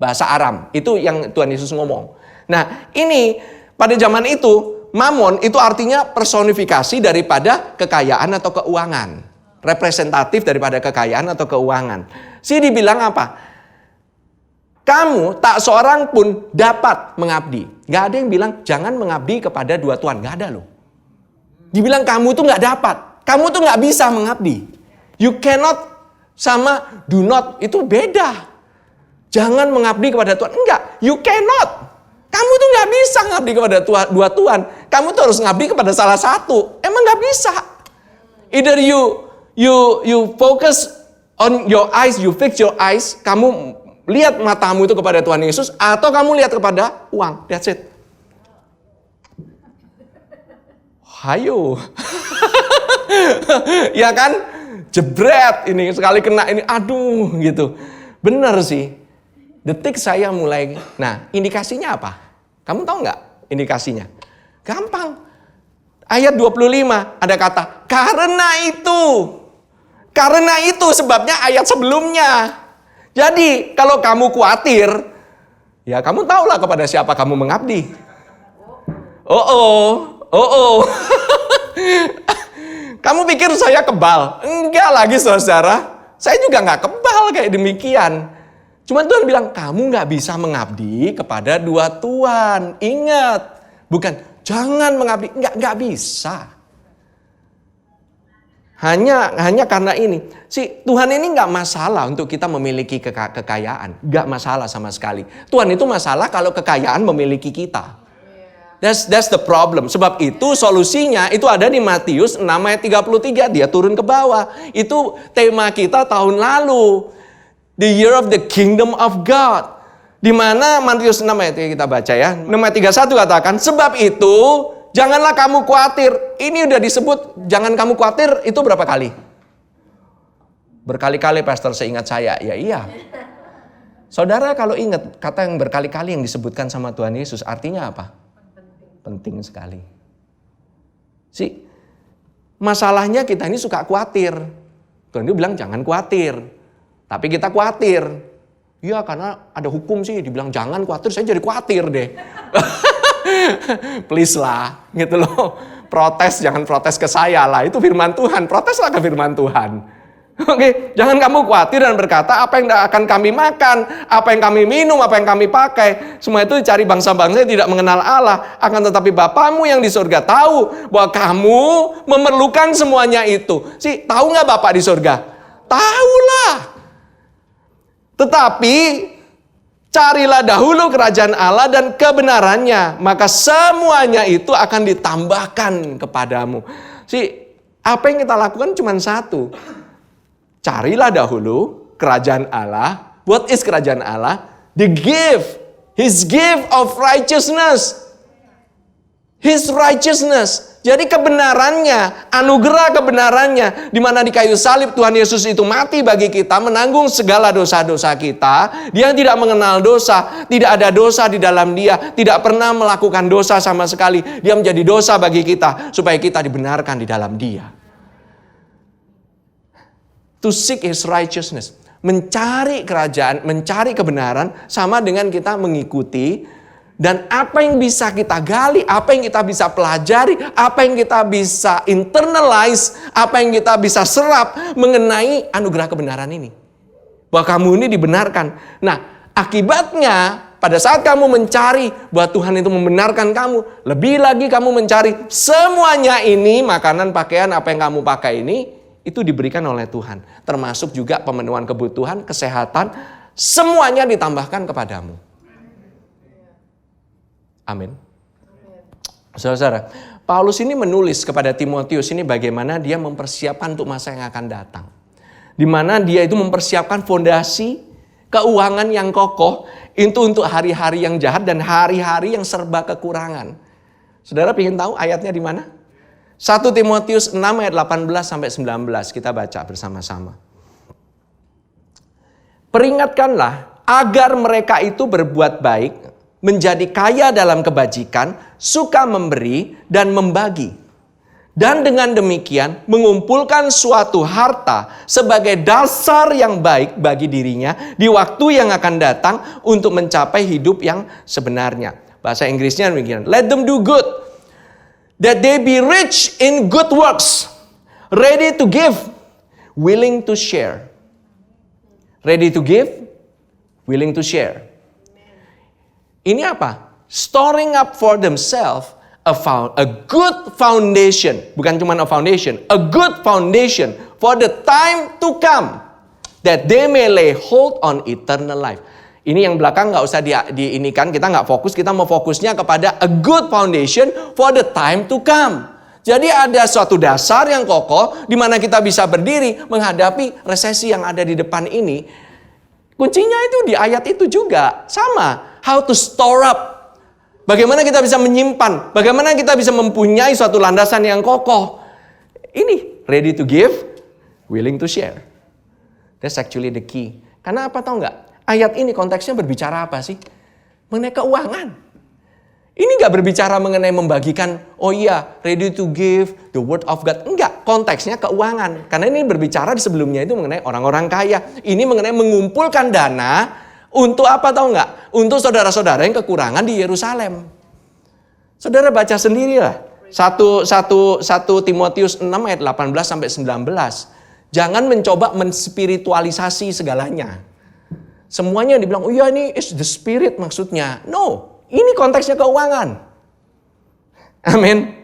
Bahasa Aram, itu yang Tuhan Yesus ngomong. Nah, ini pada zaman itu, Mamon itu artinya personifikasi daripada kekayaan atau keuangan. Representatif daripada kekayaan atau keuangan. Dibilang apa? Kamu tak seorang pun dapat mengabdi. Gak ada yang bilang jangan mengabdi kepada dua tuan. Gak ada loh. Dibilang kamu tuh gak dapat. Kamu tuh gak bisa mengabdi. You cannot sama do not. Itu beda. Jangan mengabdi kepada Tuhan. Enggak. You cannot. Kamu tuh gak bisa ngabdi kepada dua tuan. Kamu tuh harus ngabdi kepada salah satu. Emang gak bisa. Either you focus on your eyes, you fix your eyes. Kamu lihat matamu itu kepada Tuhan Yesus. Atau kamu lihat kepada uang. That's it. Hayo. Ya kan? Jebret ini. Sekali kena ini. Aduh gitu. Bener sih. Detik saya mulai. Nah indikasinya apa? Kamu tahu nggak indikasinya? Gampang. Ayat 25 ada kata, karena itu sebabnya ayat sebelumnya. Jadi kalau kamu khawatir, ya kamu tahulah kepada siapa kamu mengabdi. Oh. Kamu pikir saya kebal? Enggak lagi saudara. Saya juga nggak kebal kayak demikian. Cuman Tuhan bilang, kamu nggak bisa mengabdi kepada dua tuan. Ingat, bukan jangan mengabdi, nggak bisa. Hanya karena ini. Tuhan ini nggak masalah untuk kita memiliki kekayaan. Nggak masalah sama sekali. Tuhan itu masalah kalau kekayaan memiliki kita. That's the problem. Sebab itu solusinya itu ada di Matius 6 ayat 33. Dia turun ke bawah. Itu tema kita tahun lalu. The year of the kingdom of God. Di mana Matius 6 ayat kita baca ya. 6 ayat 31 katakan, sebab itu janganlah kamu khawatir. Ini udah disebut jangan kamu khawatir itu berapa kali? Berkali-kali pastor seingat saya. Ya iya. Saudara kalau ingat kata yang berkali-kali yang disebutkan sama Tuhan Yesus artinya apa? Penting sekali. Masalahnya kita ini suka khawatir. Tuhan itu bilang jangan khawatir. Tapi kita khawatir. Ya karena ada hukum sih. Dibilang jangan khawatir, saya jadi khawatir deh. Please lah. Gitu loh. Protes, jangan protes ke saya lah. Itu firman Tuhan. Proteslah ke firman Tuhan. Oke, jangan kamu khawatir dan berkata apa yang akan kami makan, apa yang kami minum, apa yang kami pakai. Semua itu dicari bangsa-bangsa yang tidak mengenal Allah. Akan tetapi Bapamu yang di surga tahu bahwa kamu memerlukan semuanya itu. Tahu nggak Bapak di surga? Tahulah. Tetapi carilah dahulu kerajaan Allah dan kebenarannya, maka semuanya itu akan ditambahkan kepadamu. Apa yang kita lakukan cuma satu. Carilah dahulu kerajaan Allah. What is kerajaan Allah? The gift. His gift of righteousness. His righteousness. Jadi kebenarannya, anugerah kebenarannya. Di mana di kayu salib Tuhan Yesus itu mati bagi kita, menanggung segala dosa-dosa kita. Dia tidak mengenal dosa, tidak ada dosa di dalam dia, tidak pernah melakukan dosa sama sekali. Dia menjadi dosa bagi kita, supaya kita dibenarkan di dalam dia. To seek His righteousness. Mencari kerajaan, mencari kebenaran sama dengan kita mengikuti. Dan apa yang bisa kita gali, apa yang kita bisa pelajari, apa yang kita bisa internalize, apa yang kita bisa serap mengenai anugerah kebenaran ini. Bahwa kamu ini dibenarkan. Nah, akibatnya pada saat kamu mencari bahwa Tuhan itu membenarkan kamu, lebih lagi kamu mencari semuanya ini, makanan, pakaian, apa yang kamu pakai ini, itu diberikan oleh Tuhan. Termasuk juga pemenuhan kebutuhan, kesehatan, semuanya ditambahkan kepadamu. Amin. Saudara, Paulus ini menulis kepada Timotius ini bagaimana dia mempersiapkan untuk masa yang akan datang. Di mana dia itu mempersiapkan fondasi keuangan yang kokoh itu untuk hari-hari yang jahat dan hari-hari yang serba kekurangan. Saudara ingin tahu ayatnya di mana? 1 Timotius 6 ayat 18 sampai 19 kita baca bersama-sama. Peringatkanlah agar mereka itu berbuat baik, menjadi kaya dalam kebajikan, suka memberi dan membagi. Dan dengan demikian mengumpulkan suatu harta sebagai dasar yang baik bagi dirinya di waktu yang akan datang untuk mencapai hidup yang sebenarnya. Bahasa Inggrisnya demikian. Let them do good, that they be rich in good works, ready to give, willing to share. Ready to give, willing to share. Ini apa? Storing up for themselves a good foundation. Bukan cuma a foundation. A good foundation for the time to come. That they may lay hold on eternal life. Ini yang belakang gak usah diinikan. Kita gak fokus. Kita mau fokusnya kepada a good foundation for the time to come. Jadi ada suatu dasar yang kokoh di mana kita bisa berdiri menghadapi resesi yang ada di depan ini. Kuncinya itu di ayat itu juga. Sama. How to store up. Bagaimana kita bisa menyimpan. Bagaimana kita bisa mempunyai suatu landasan yang kokoh. Ini. Ready to give. Willing to share. That's actually the key. Karena apa tahu nggak? Ayat ini konteksnya berbicara apa sih? Mengenai keuangan. Ini nggak berbicara mengenai membagikan. Oh iya. Ready to give. The word of God. Enggak. Konteksnya keuangan. Karena ini berbicara di sebelumnya itu mengenai orang-orang kaya. Ini mengenai mengumpulkan dana. Untuk apa tahu nggak? Untuk saudara-saudara yang kekurangan di Yerusalem. Saudara baca sendirilah. 1 Timotius 6 ayat 18 sampai 19. Jangan mencoba menspiritualisasi segalanya. Semuanya dibilang, oh ya ini is the spirit maksudnya. No, ini konteksnya keuangan. Amin.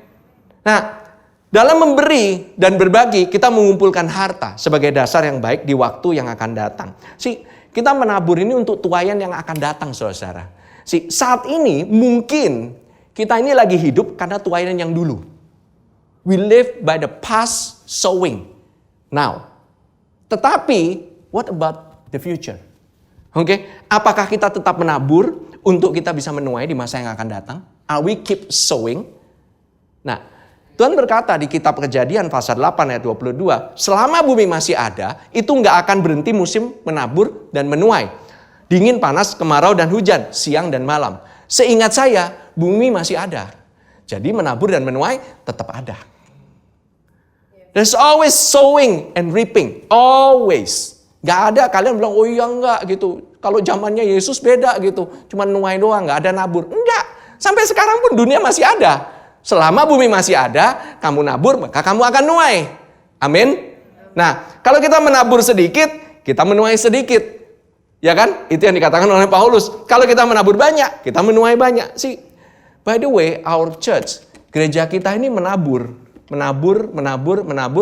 Nah, dalam memberi dan berbagi, kita mengumpulkan harta sebagai dasar yang baik di waktu yang akan datang. Kita menabur ini untuk tuaian yang akan datang, saudara. Saat ini mungkin kita ini lagi hidup karena tuaian yang dulu. We live by the past sowing now. Tetapi, what about the future? Oke, apakah kita tetap menabur untuk kita bisa menuai di masa yang akan datang? Are we keep sowing? Nah, Tuhan berkata di kitab Kejadian pasal 8 ayat 22, selama bumi masih ada, itu nggak akan berhenti musim menabur dan menuai. Dingin, panas, kemarau, dan hujan, siang dan malam. Seingat saya, bumi masih ada. Jadi menabur dan menuai tetap ada. There's always sowing and reaping. Always. Gak ada kalian bilang, oh iya enggak gitu. Kalau zamannya Yesus beda gitu. Cuma nuai doang, gak ada nabur. Enggak. Sampai sekarang pun dunia masih ada. Selama bumi masih ada, kamu nabur, maka kamu akan nuai. Amin. Nah, kalau kita menabur sedikit, kita menuai sedikit. Ya kan? Itu yang dikatakan oleh Paulus. Kalau kita menabur banyak, kita menuai banyak. By the way, our church, gereja kita ini menabur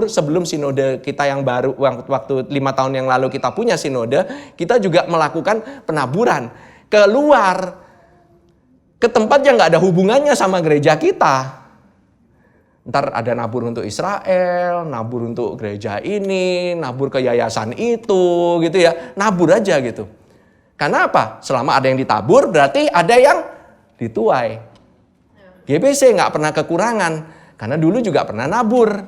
sebelum sinode kita yang baru, waktu 5 tahun yang lalu kita punya sinode, kita juga melakukan penaburan keluar ke tempat yang gak ada hubungannya sama gereja kita. Ntar ada nabur untuk Israel, nabur untuk gereja ini, nabur ke yayasan itu, gitu ya. Nabur aja gitu. Karena apa? Selama ada yang ditabur, berarti ada yang dituai. GBC nggak pernah kekurangan, karena dulu juga pernah nabur.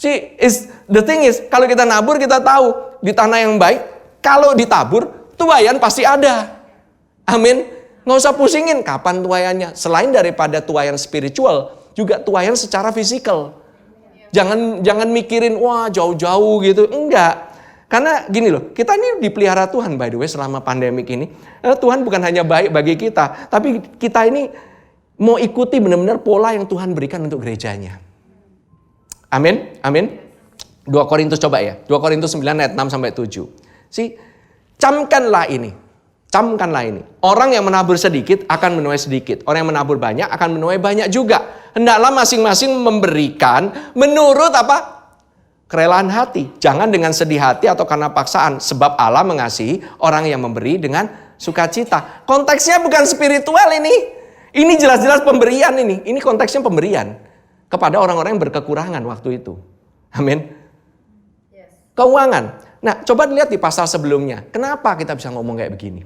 The thing is, kalau kita nabur, kita tahu di tanah yang baik, kalau ditabur, tuaian pasti ada. Amin. Nggak usah pusingin kapan tuaiannya. Selain daripada tuaian spiritual, juga tuaian secara fisikal. Jangan mikirin wah jauh-jauh gitu. Enggak. Karena gini loh, kita ini dipelihara Tuhan by the way selama pandemik ini. Tuhan bukan hanya baik bagi kita, tapi kita ini mau ikuti benar-benar pola yang Tuhan berikan untuk gerejanya. Amin. Amin. 2 Korintus coba ya. 2 Korintus 9 ayat 6 sampai 7. Camkanlah ini. Orang yang menabur sedikit akan menuai sedikit. Orang yang menabur banyak akan menuai banyak juga. Hendaklah masing-masing memberikan menurut apa? Kerelaan hati. Jangan dengan sedih hati atau karena paksaan. Sebab Allah mengasihi orang yang memberi dengan sukacita. Konteksnya bukan spiritual ini. Ini jelas-jelas pemberian ini. Ini konteksnya pemberian. Kepada orang-orang yang berkekurangan waktu itu. Amin. Keuangan. Nah, coba dilihat di pasal sebelumnya. Kenapa kita bisa ngomong kayak begini?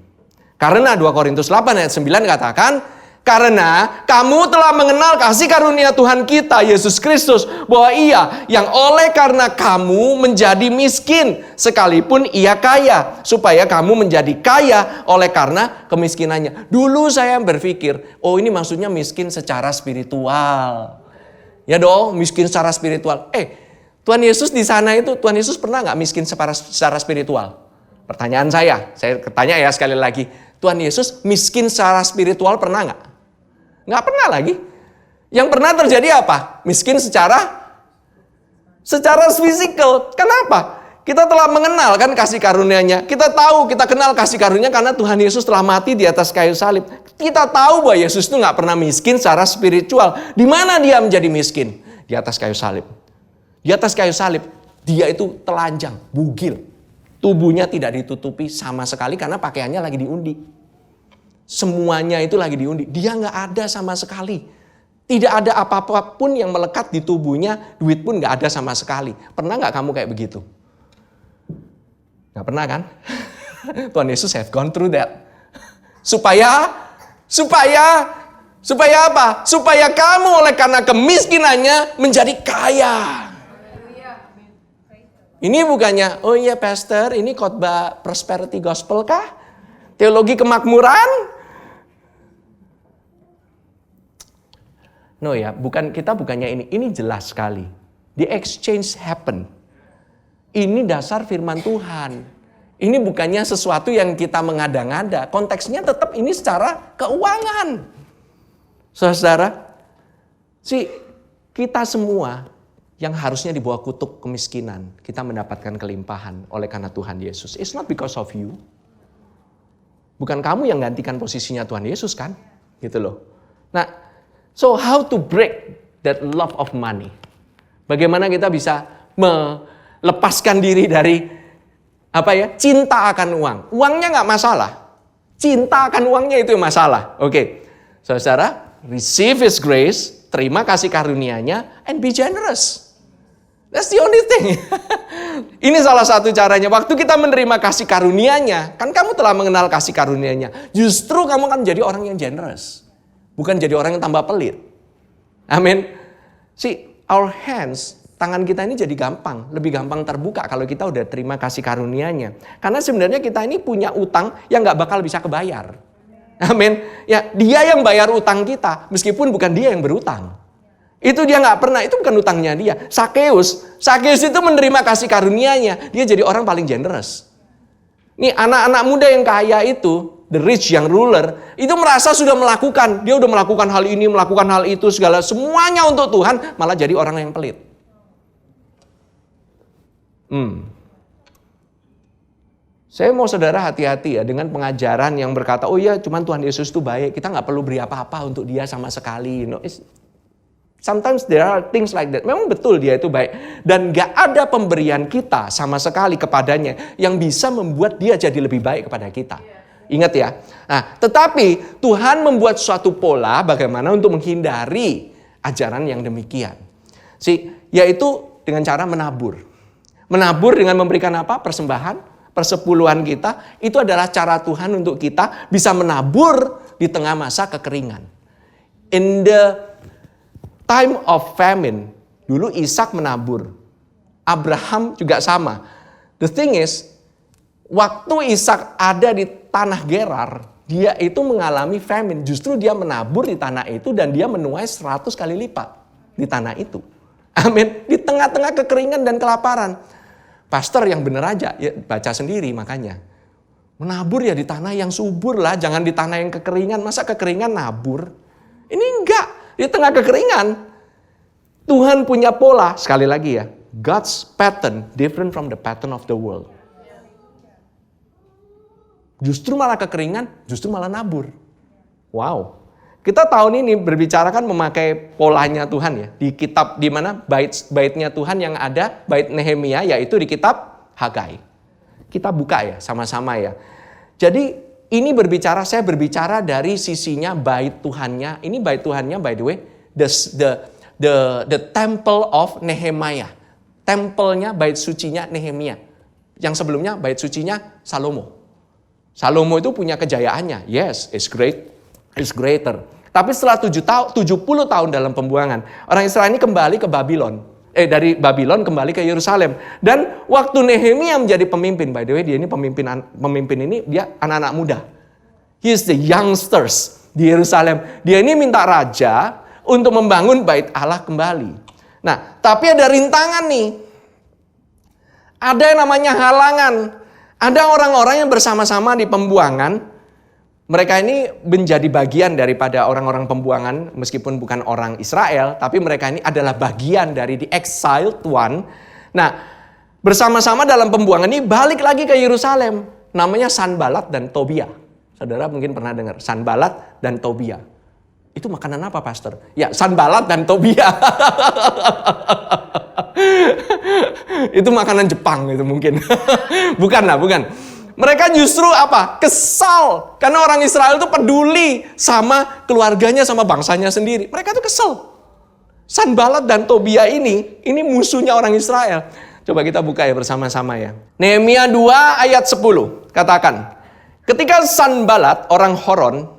Karena 2 Korintus 8 ayat 9 katakan, karena kamu telah mengenal kasih karunia Tuhan kita, Yesus Kristus, bahwa Ia yang oleh karena kamu menjadi miskin, sekalipun Ia kaya, supaya kamu menjadi kaya oleh karena kemiskinannya. Dulu saya berpikir, oh ini maksudnya miskin secara spiritual. Ya dong, miskin secara spiritual. Tuhan Yesus di sana itu, Tuhan Yesus pernah nggak miskin secara spiritual? Pertanyaan saya tanya ya sekali lagi. Tuhan Yesus miskin secara spiritual pernah nggak? Nggak pernah lagi. Yang pernah terjadi apa? Miskin secara fisikal. Kenapa? Kita telah mengenal kan kasih karunia-Nya. Kita tahu, kita kenal kasih karunia karena Tuhan Yesus telah mati di atas kayu salib. Kita tahu bahwa Yesus itu nggak pernah miskin secara spiritual. Di mana dia menjadi miskin? Di atas kayu salib. Di atas kayu salib, dia itu telanjang, bugil. Tubuhnya tidak ditutupi sama sekali karena pakaiannya lagi diundi. Semuanya itu lagi diundi. Dia nggak ada sama sekali. Tidak ada apapun yang melekat di tubuhnya, duit pun nggak ada sama sekali. Pernah nggak kamu kayak begitu? Nggak pernah kan? Tuhan Yesus have gone through that. Supaya apa? Supaya kamu oleh karena kemiskinannya menjadi kaya. Ini bukannya, oh iya pastor, ini khotbah prosperity gospel kah? Teologi kemakmuran? No ya, kita bukannya ini. Ini jelas sekali. The exchange happen. Ini dasar firman Tuhan. Ini bukannya sesuatu yang kita mengada-ngada. Konteksnya tetap ini secara keuangan. Saudara, kita semua yang harusnya di bawah kutuk kemiskinan, kita mendapatkan kelimpahan oleh karena Tuhan Yesus. It's not because of you. Bukan kamu yang gantikan posisinya Tuhan Yesus kan? Gitu loh. Nah, so how to break that love of money? Bagaimana kita bisa melepaskan diri dari cinta akan uang? Uangnya nggak masalah. Cinta akan uangnya itu yang masalah. Oke. Saudara, receive His grace, terima kasih karunia-Nya, and be generous. That's the only thing. Ini salah satu caranya. Waktu kita menerima kasih karunia-Nya, kan kamu telah mengenal kasih karunia-Nya. Justru kamu akan jadi orang yang generous. Bukan jadi orang yang tambah pelit. Amin. Our hands, tangan kita ini jadi gampang. Lebih gampang terbuka kalau kita udah terima kasih karunia-Nya. Karena sebenarnya kita ini punya utang yang gak bakal bisa kebayar. Amin. Ya, Dia yang bayar utang kita, meskipun bukan Dia yang berutang. Itu dia nggak pernah, itu bukan utangnya dia. Sakeus itu menerima kasih karunia-Nya, dia jadi orang paling generous. Nih anak-anak muda yang kaya itu, the rich young ruler, itu merasa sudah melakukan, dia udah melakukan hal ini, melakukan hal itu, segala semuanya untuk Tuhan, malah jadi orang yang pelit. Saya mau saudara hati-hati ya dengan pengajaran yang berkata, oh iya cuman Tuhan Yesus itu baik, kita nggak perlu beri apa-apa untuk dia sama sekali. Sometimes there are things like that. Memang betul dia itu baik. Dan gak ada pemberian kita sama sekali kepadanya yang bisa membuat dia jadi lebih baik kepada kita. Ingat ya. Nah, tetapi Tuhan membuat suatu pola bagaimana untuk menghindari ajaran yang demikian. Yaitu dengan cara menabur. Menabur dengan memberikan apa? Persembahan, persepuluhan kita. Itu adalah cara Tuhan untuk kita bisa menabur di tengah masa kekeringan. In the time of famine, dulu Ishak menabur. Abraham juga sama. The thing is, waktu Ishak ada di tanah Gerar, dia itu mengalami famine. Justru dia menabur di tanah itu dan dia menuai 100 kali lipat di tanah itu. Amin. Di tengah-tengah kekeringan dan kelaparan. Pastor yang benar aja, ya baca sendiri makanya. Menabur ya di tanah yang subur lah, jangan di tanah yang kekeringan. Masa kekeringan nabur? Ini enggak. Di tengah kekeringan, Tuhan punya pola. Sekali lagi ya, God's pattern different from the pattern of the world. Justru malah kekeringan, justru malah nabur. Wow. Kita tahun ini berbicarakan memakai polanya Tuhan ya. Di kitab di mana bait-baitnya Tuhan yang ada, bait Nehemia, yaitu di kitab Hagai. Kita buka ya, sama-sama ya. Jadi ini saya berbicara dari sisinya bait Tuhannya. Ini bait Tuhannya, by the way, the temple of Nehemiah. Tempelnya, bait sucinya Nehemia. Yang sebelumnya bait sucinya Salomo. Salomo itu punya kejayaannya. Yes, it's great. It's greater. Tapi setelah 70 tahun dalam pembuangan, orang Israel ini kembali ke Babylon. Dari Babylon kembali ke Yerusalem. Dan waktu Nehemia menjadi pemimpin, by the way, dia ini pemimpin ini dia anak-anak muda. He is the youngsters di Yerusalem. Dia ini minta raja untuk membangun bait Allah kembali. Nah, tapi ada rintangan nih. Ada yang namanya halangan. Ada orang-orang yang bersama-sama di pembuangan. Mereka ini menjadi bagian daripada orang-orang pembuangan, meskipun bukan orang Israel, tapi mereka ini adalah bagian dari the exiled one. Nah, bersama-sama dalam pembuangan ini balik lagi ke Yerusalem. Namanya Sanbalat dan Tobia. Saudara mungkin pernah dengar, Sanbalat dan Tobia. Itu makanan apa, Pastor? Ya, Sanbalat dan Tobia. Itu makanan Jepang itu mungkin. Bukan. Mereka justru apa? Kesal. Karena orang Israel itu peduli sama keluarganya, sama bangsanya sendiri. Mereka tuh kesel. Sanbalat dan Tobia ini musuhnya orang Israel. Coba kita buka ya bersama-sama ya. Nehemia 2 ayat 10. Katakan, ketika Sanbalat orang Horon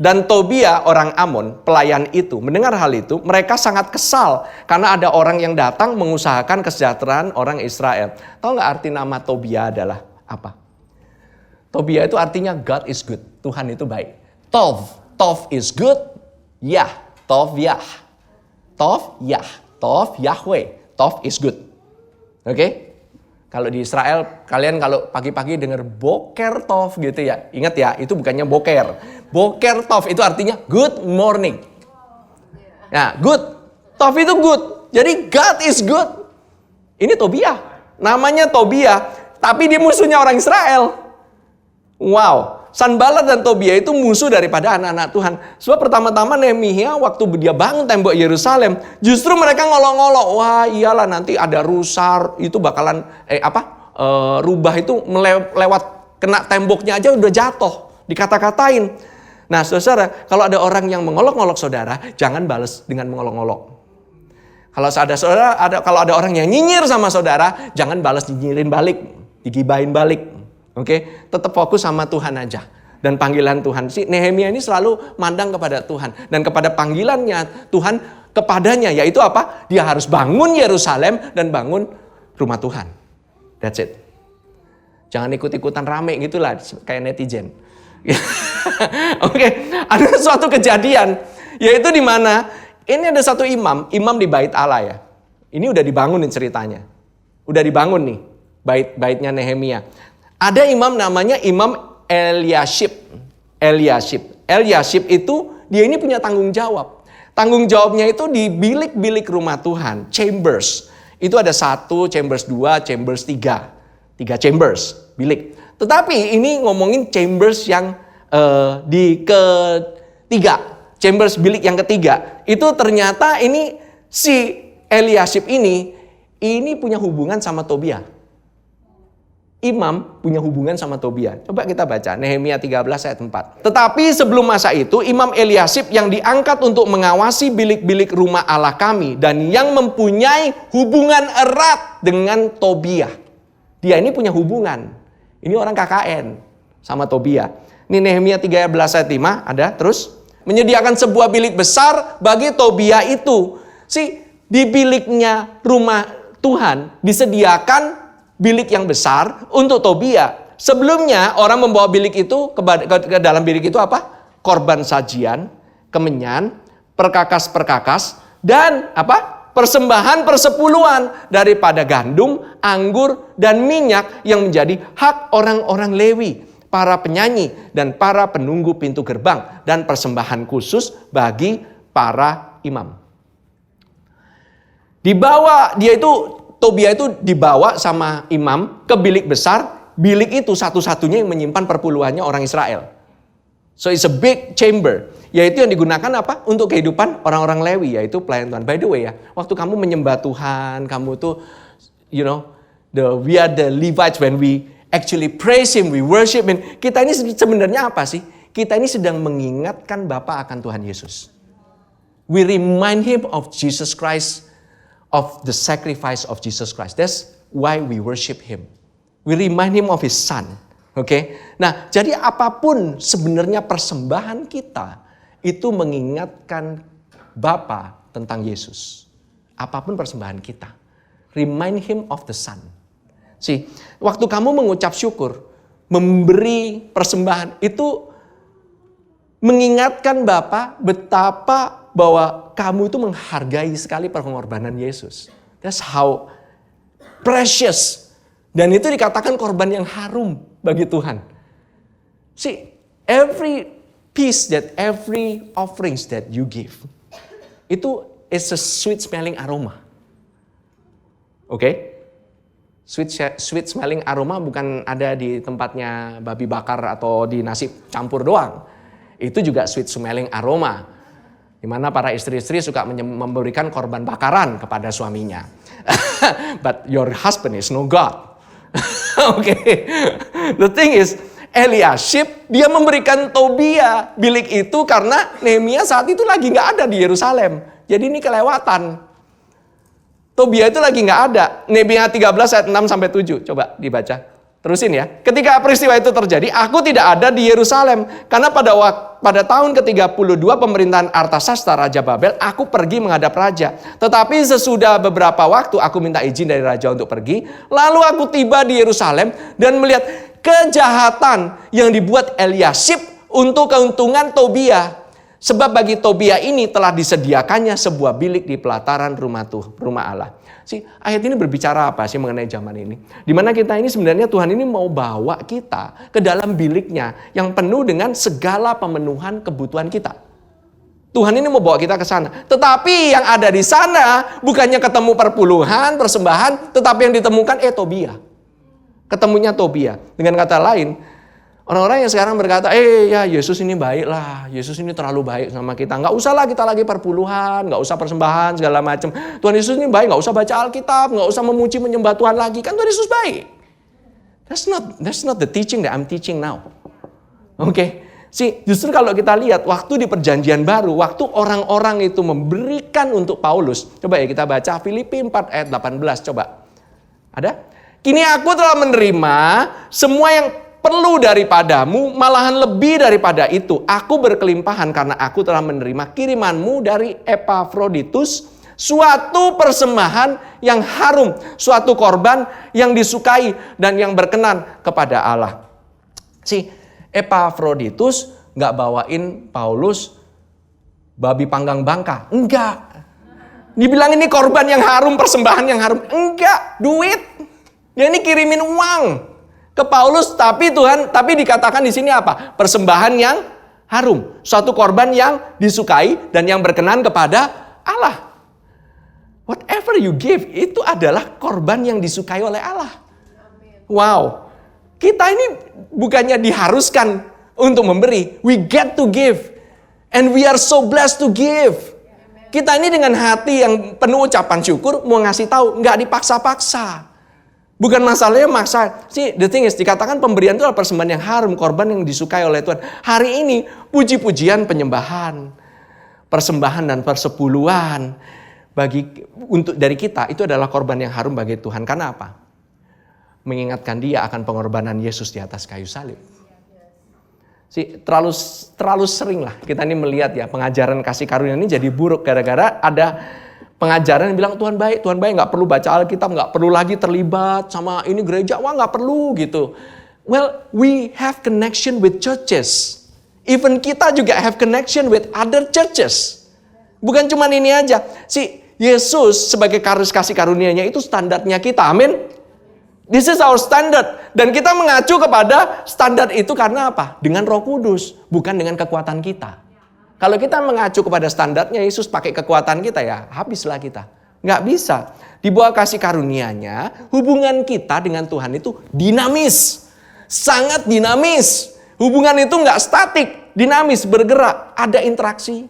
dan Tobia orang Amon, pelayan itu, mendengar hal itu, mereka sangat kesal. Karena ada orang yang datang mengusahakan kesejahteraan orang Israel. Tahu nggak arti nama Tobia adalah apa? Tobia itu artinya God is good. Tuhan itu baik. Tov is good. Yah, Tov Yah. Tov Yah, Tov Yahweh. Tov is good. Oke? Kalau di Israel, kalian kalau pagi-pagi dengar boker tov gitu ya. Ingat ya, itu bukannya boker. Boker tov itu artinya good morning. Nah, good. Tov itu good. Jadi God is good. Ini Tobia. Namanya Tobia, tapi dia musuhnya orang Israel. Wow. Sanballat dan Tobia itu musuh daripada anak-anak Tuhan. Sebab pertama-tama Nehemia waktu dia bangun tembok Yerusalem, justru mereka ngolok-ngolok. Wah, iyalah nanti ada rusa, itu bakalan rubah itu lewat kena temboknya aja udah jatuh, dikata-katain. Nah, saudara, kalau ada orang yang mengolok-ngolok saudara, jangan balas dengan mengolok-ngolok. Kalau ada orang yang nyinyir sama saudara, jangan balas nyinyirin balik, digibahin balik. Oke, tetap fokus sama Tuhan aja dan panggilan Tuhan. Si Nehemia ini selalu mandang kepada Tuhan dan kepada panggilannya Tuhan kepadanya, yaitu apa? Dia harus bangun Yerusalem dan bangun rumah Tuhan. That's it. Jangan ikut-ikutan rame gitulah kayak netizen. Oke, ada suatu kejadian yaitu di mana ini ada satu imam di bait Allah ya. Ini udah dibangun nih ceritanya. Udah dibangun nih baitnya Nehemia. Ada imam namanya Imam Eliashib. Eliashib itu dia ini punya tanggung jawab. Tanggung jawabnya itu di bilik-bilik rumah Tuhan, chambers. Itu ada 1, chambers 2, chambers 3. 3 chambers, bilik. Tetapi ini ngomongin chambers yang di ketiga. Chambers bilik yang ketiga. Itu ternyata ini si Eliashib ini punya hubungan sama Tobia. Imam punya hubungan sama Tobia. Coba kita baca Nehemia 13 ayat 4. Tetapi sebelum masa itu Imam Eliashib yang diangkat untuk mengawasi bilik-bilik rumah Allah kami dan yang mempunyai hubungan erat dengan Tobia. Dia ini punya hubungan. Ini orang KKN sama Tobia. Ini Nehemia 13 ayat 5 ada terus. Menyediakan sebuah bilik besar bagi Tobia itu. Di biliknya rumah Tuhan disediakan bilik yang besar untuk Tobia. Sebelumnya orang membawa bilik itu ke dalam bilik itu apa? Korban sajian, kemenyan, perkakas-perkakas dan apa? Persembahan persepuluhan daripada gandum, anggur dan minyak yang menjadi hak orang-orang Lewi, para penyanyi dan para penunggu pintu gerbang dan persembahan khusus bagi para imam. Tobia itu dibawa sama imam ke bilik besar. Bilik itu satu-satunya yang menyimpan perpuluhannya orang Israel. So it's a big chamber. Yaitu yang digunakan apa? Untuk kehidupan orang-orang Lewi, yaitu pelayan Tuhan. By the way ya, waktu kamu menyembah Tuhan, kamu tuh, we are the Levites when we actually praise Him, we worship Him. Kita ini sebenarnya apa sih? Kita ini sedang mengingatkan Bapa akan Tuhan Yesus. We remind Him of Jesus Christ, of the sacrifice of Jesus Christ. That's why we worship Him. We remind Him of His Son. Oke. Nah, jadi apapun sebenarnya persembahan kita itu mengingatkan Bapa tentang Yesus. Apapun persembahan kita, remind Him of the Son. Waktu kamu mengucap syukur, memberi persembahan itu mengingatkan Bapa betapa bahwa kamu itu menghargai sekali pengorbanan Yesus. That's how precious. Dan itu dikatakan korban yang harum bagi Tuhan. Every offerings that you give, itu is a sweet smelling aroma. Oke? Sweet smelling aroma bukan ada di tempatnya babi bakar atau di nasi campur doang. Itu juga sweet smelling aroma. Di mana para istri-istri suka memberikan korban bakaran kepada suaminya. But your husband is no God. Okay. The thing is, Eliashib dia memberikan Tobia bilik itu karena Nehemia saat itu lagi nggak ada di Yerusalem. Jadi ini kelewatan. Tobia itu lagi nggak ada. Nehemia 13 ayat 6 sampai 7. Coba dibaca. Terusin ya. Ketika peristiwa itu terjadi, aku tidak ada di Yerusalem. Karena pada tahun ke-32 pemerintahan Artasasta Raja Babel, aku pergi menghadap raja. Tetapi sesudah beberapa waktu aku minta izin dari raja untuk pergi. Lalu aku tiba di Yerusalem dan melihat kejahatan yang dibuat Eliashib untuk keuntungan Tobia. Sebab bagi Tobia ini telah disediakannya sebuah bilik di pelataran rumah Allah. Ayat ini berbicara apa sih mengenai zaman ini? Dimana kita ini sebenarnya Tuhan ini mau bawa kita ke dalam biliknya yang penuh dengan segala pemenuhan kebutuhan kita. Tuhan ini mau bawa kita ke sana. Tetapi yang ada di sana bukannya ketemu perpuluhan, persembahan, tetapi yang ditemukan Tobia. Ketemunya Tobia. Dengan kata lain, orang-orang yang sekarang berkata, ya Yesus ini baik lah, Yesus ini terlalu baik sama kita. Nggak usah lah kita lagi perpuluhan, nggak usah persembahan segala macam. Tuhan Yesus ini baik, nggak usah baca Alkitab, nggak usah memuji menyembah Tuhan lagi. Kan Tuhan Yesus baik. That's not the teaching that I'm teaching now. Oke. Justru kalau kita lihat waktu di perjanjian baru, waktu orang-orang itu memberikan untuk Paulus. Coba ya kita baca Filipi 4 ayat 18, coba. Ada? Kini aku telah menerima semua yang perlu daripadamu, malahan lebih daripada itu. Aku berkelimpahan karena aku telah menerima kirimanmu dari Epafroditus, suatu persembahan yang harum, suatu korban yang disukai dan yang berkenan kepada Allah. Epafroditus nggak bawain Paulus babi panggang bangka. Enggak. Dibilang ini korban yang harum, persembahan yang harum. Enggak, duit. Dia ini kirimin uang ke Paulus, tapi dikatakan di sini apa? Persembahan yang harum. Suatu korban yang disukai dan yang berkenan kepada Allah. Whatever you give, itu adalah korban yang disukai oleh Allah. Wow. Kita ini bukannya diharuskan untuk memberi. We get to give. And we are so blessed to give. Kita ini dengan hati yang penuh ucapan syukur mau ngasih tahu. Nggak dipaksa-paksa. Bukan masalahnya maksa. The thing is, dikatakan pemberian itu adalah persembahan yang harum, korban yang disukai oleh Tuhan. Hari ini, puji-pujian penyembahan, persembahan dan persepuluhan dari kita itu adalah korban yang harum bagi Tuhan. Karena apa? Mengingatkan dia akan pengorbanan Yesus di atas kayu salib. Terlalu sering lah kita ini melihat ya pengajaran kasih karunia ini jadi buruk gara-gara ada pengajaran yang bilang Tuhan baik, nggak perlu baca Alkitab, nggak perlu lagi terlibat sama ini gereja, nggak perlu gitu. Well, we have connection with churches. Even kita juga have connection with other churches. Bukan cuma ini aja. Yesus sebagai kasih karunia-Nya itu standarnya kita. Amin. This is our standard. Dan kita mengacu kepada standar itu karena apa? Dengan Roh Kudus, bukan dengan kekuatan kita. Kalau kita mengacu kepada standarnya Yesus pakai kekuatan kita ya, habislah kita. Nggak bisa. Di bawah kasih karunia-Nya, hubungan kita dengan Tuhan itu dinamis. Sangat dinamis. Hubungan itu nggak statik, dinamis, bergerak. Ada interaksi,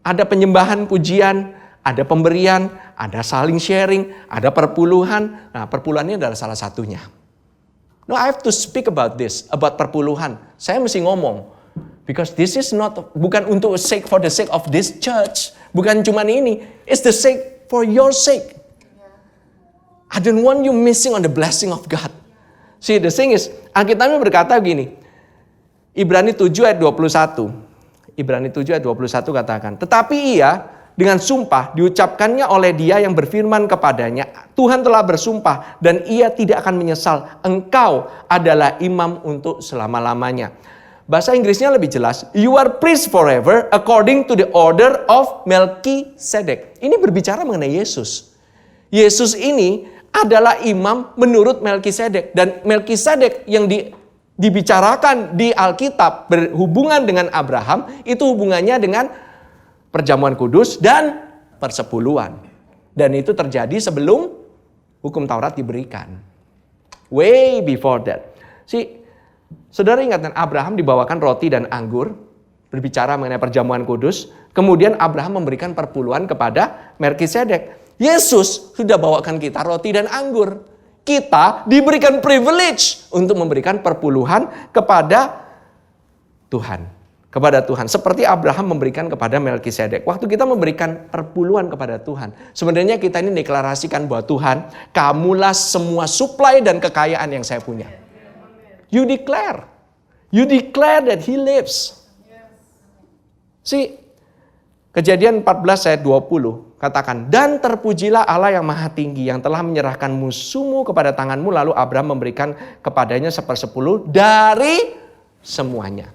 ada penyembahan, pujian, ada pemberian, ada saling sharing, ada perpuluhan. Nah, perpuluhan ini adalah salah satunya. No, I have to speak about this, about perpuluhan. Saya mesti ngomong. Because this is bukan untuk for the sake of this church. Bukan cuma ini. It's the sake for your sake. I don't want you missing on the blessing of God. The thing is, Alkitab berkata begini. Ibrani 7 ayat 21. Ibrani 7 ayat 21 katakan. Tetapi ia dengan sumpah diucapkannya oleh dia yang berfirman kepadanya, Tuhan telah bersumpah dan ia tidak akan menyesal. Engkau adalah imam untuk selama-lamanya. Bahasa Inggrisnya lebih jelas. You are priest forever according to the order of Melkisedek. Ini berbicara mengenai Yesus. Yesus ini adalah imam menurut Melkisedek. Dan Melkisedek yang dibicarakan di Alkitab berhubungan dengan Abraham, itu hubungannya dengan perjamuan kudus dan persepuluhan. Dan itu terjadi sebelum hukum Taurat diberikan. Way before that. Saudara ingat kan Abraham dibawakan roti dan anggur. Berbicara mengenai perjamuan kudus. Kemudian Abraham memberikan perpuluhan kepada Melkisedek. Yesus sudah bawakan kita roti dan anggur. Kita diberikan privilege untuk memberikan perpuluhan kepada Tuhan. Seperti Abraham memberikan kepada Melkisedek. Waktu kita memberikan perpuluhan kepada Tuhan, sebenarnya kita ini deklarasikan bahwa Tuhan, kamulah semua supply dan kekayaan yang saya punya. You declare that He lives. Kejadian 14 ayat 20 katakan, dan terpujilah Allah yang maha tinggi yang telah menyerahkan musuhmu kepada tanganmu, lalu Abraham memberikan kepadanya 1/10 dari semuanya.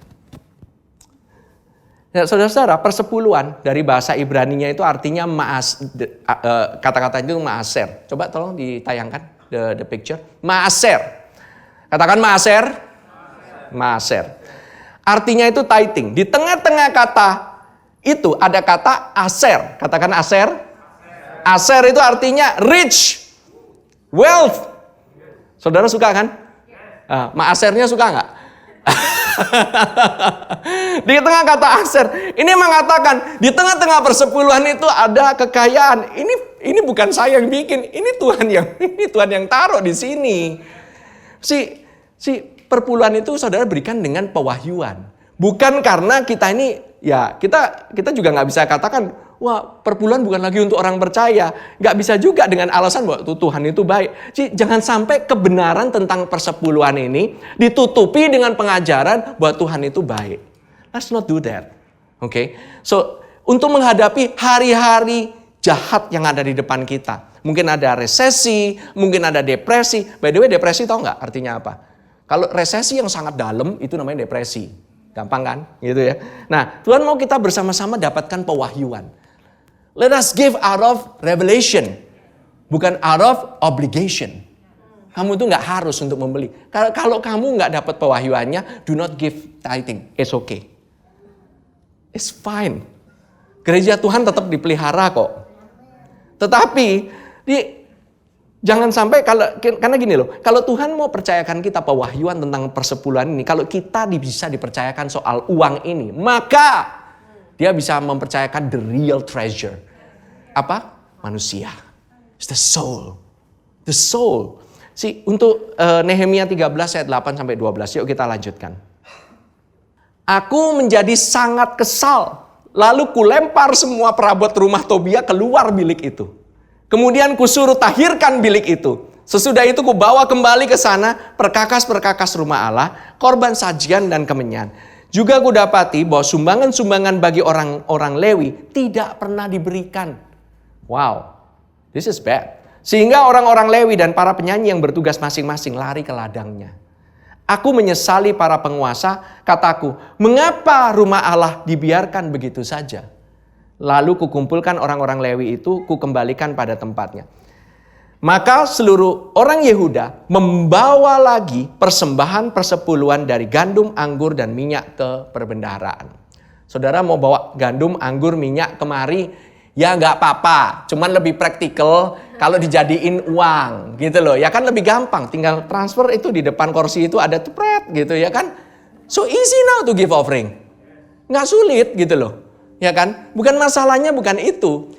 Nah, saudara-saudara, persepuluhan dari bahasa Ibraninya itu artinya kata-kata itu maaser. Coba tolong ditayangkan the picture. Maaser. Katakan maaser. Maaser. Artinya itu tithing. Di tengah-tengah kata itu ada kata aser. Katakan aser. Aser itu artinya rich, wealth. Saudara suka kan? Maasernya suka nggak? Di tengah kata aser, ini mengatakan di tengah-tengah persepuluhan itu ada kekayaan. Ini bukan saya yang bikin, ini Tuhan yang taruh di sini. Si perpuluhan itu saudara berikan dengan pewahyuan. Bukan karena kita ini, ya kita juga nggak bisa katakan, wah perpuluhan bukan lagi untuk orang percaya. Nggak bisa juga dengan alasan bahwa Tuhan itu baik. Jangan sampai kebenaran tentang persepuluhan ini ditutupi dengan pengajaran bahwa Tuhan itu baik. Let's not do that. Okay? So, untuk menghadapi hari-hari jahat yang ada di depan kita. Mungkin ada resesi, mungkin ada depresi. By the way, depresi tahu nggak artinya apa? Kalau resesi yang sangat dalam itu namanya depresi. Gampang kan? Gitu ya. Nah, Tuhan mau kita bersama-sama dapatkan pewahyuan. Let us give out of revelation. Bukan out of obligation. Kamu tuh nggak harus untuk membeli. Kalau kamu nggak dapat pewahyuannya, do not give tithing. It's okay. It's fine. Gereja Tuhan tetap dipelihara kok. Tetapi jangan sampai karena gini loh, kalau Tuhan mau percayakan kita pewahyuan tentang persepuluhan ini, kalau kita bisa dipercayakan soal uang ini, maka Dia bisa mempercayakan the real treasure. Apa? Manusia. It's the soul. The soul. Untuk Nehemia 13 ayat 8 sampai 12, yuk kita lanjutkan. Aku menjadi sangat kesal, lalu kulempar semua perabot rumah Tobia keluar bilik itu. Kemudian kusuruh tahirkan bilik itu. Sesudah itu kubawa kembali ke sana perkakas-perkakas rumah Allah, korban sajian dan kemenyan. Juga kudapati bahwa sumbangan-sumbangan bagi orang-orang Lewi tidak pernah diberikan. Wow, this is bad. Sehingga orang-orang Lewi dan para penyanyi yang bertugas masing-masing lari ke ladangnya. Aku menyesali para penguasa, kataku, mengapa rumah Allah dibiarkan begitu saja? Lalu kukumpulkan orang-orang Lewi itu, kukembalikan pada tempatnya. Maka seluruh orang Yehuda membawa lagi persembahan persepuluhan dari gandum, anggur, dan minyak ke perbendaharaan. Saudara mau bawa gandum, anggur, minyak kemari, ya nggak apa-apa. Cuman lebih praktikal kalau dijadiin uang gitu loh. Ya kan lebih gampang, tinggal transfer itu di depan kursi itu ada tupret gitu ya kan. So easy now to give offering. Nggak sulit gitu loh. Ya kan? Bukan masalahnya bukan itu.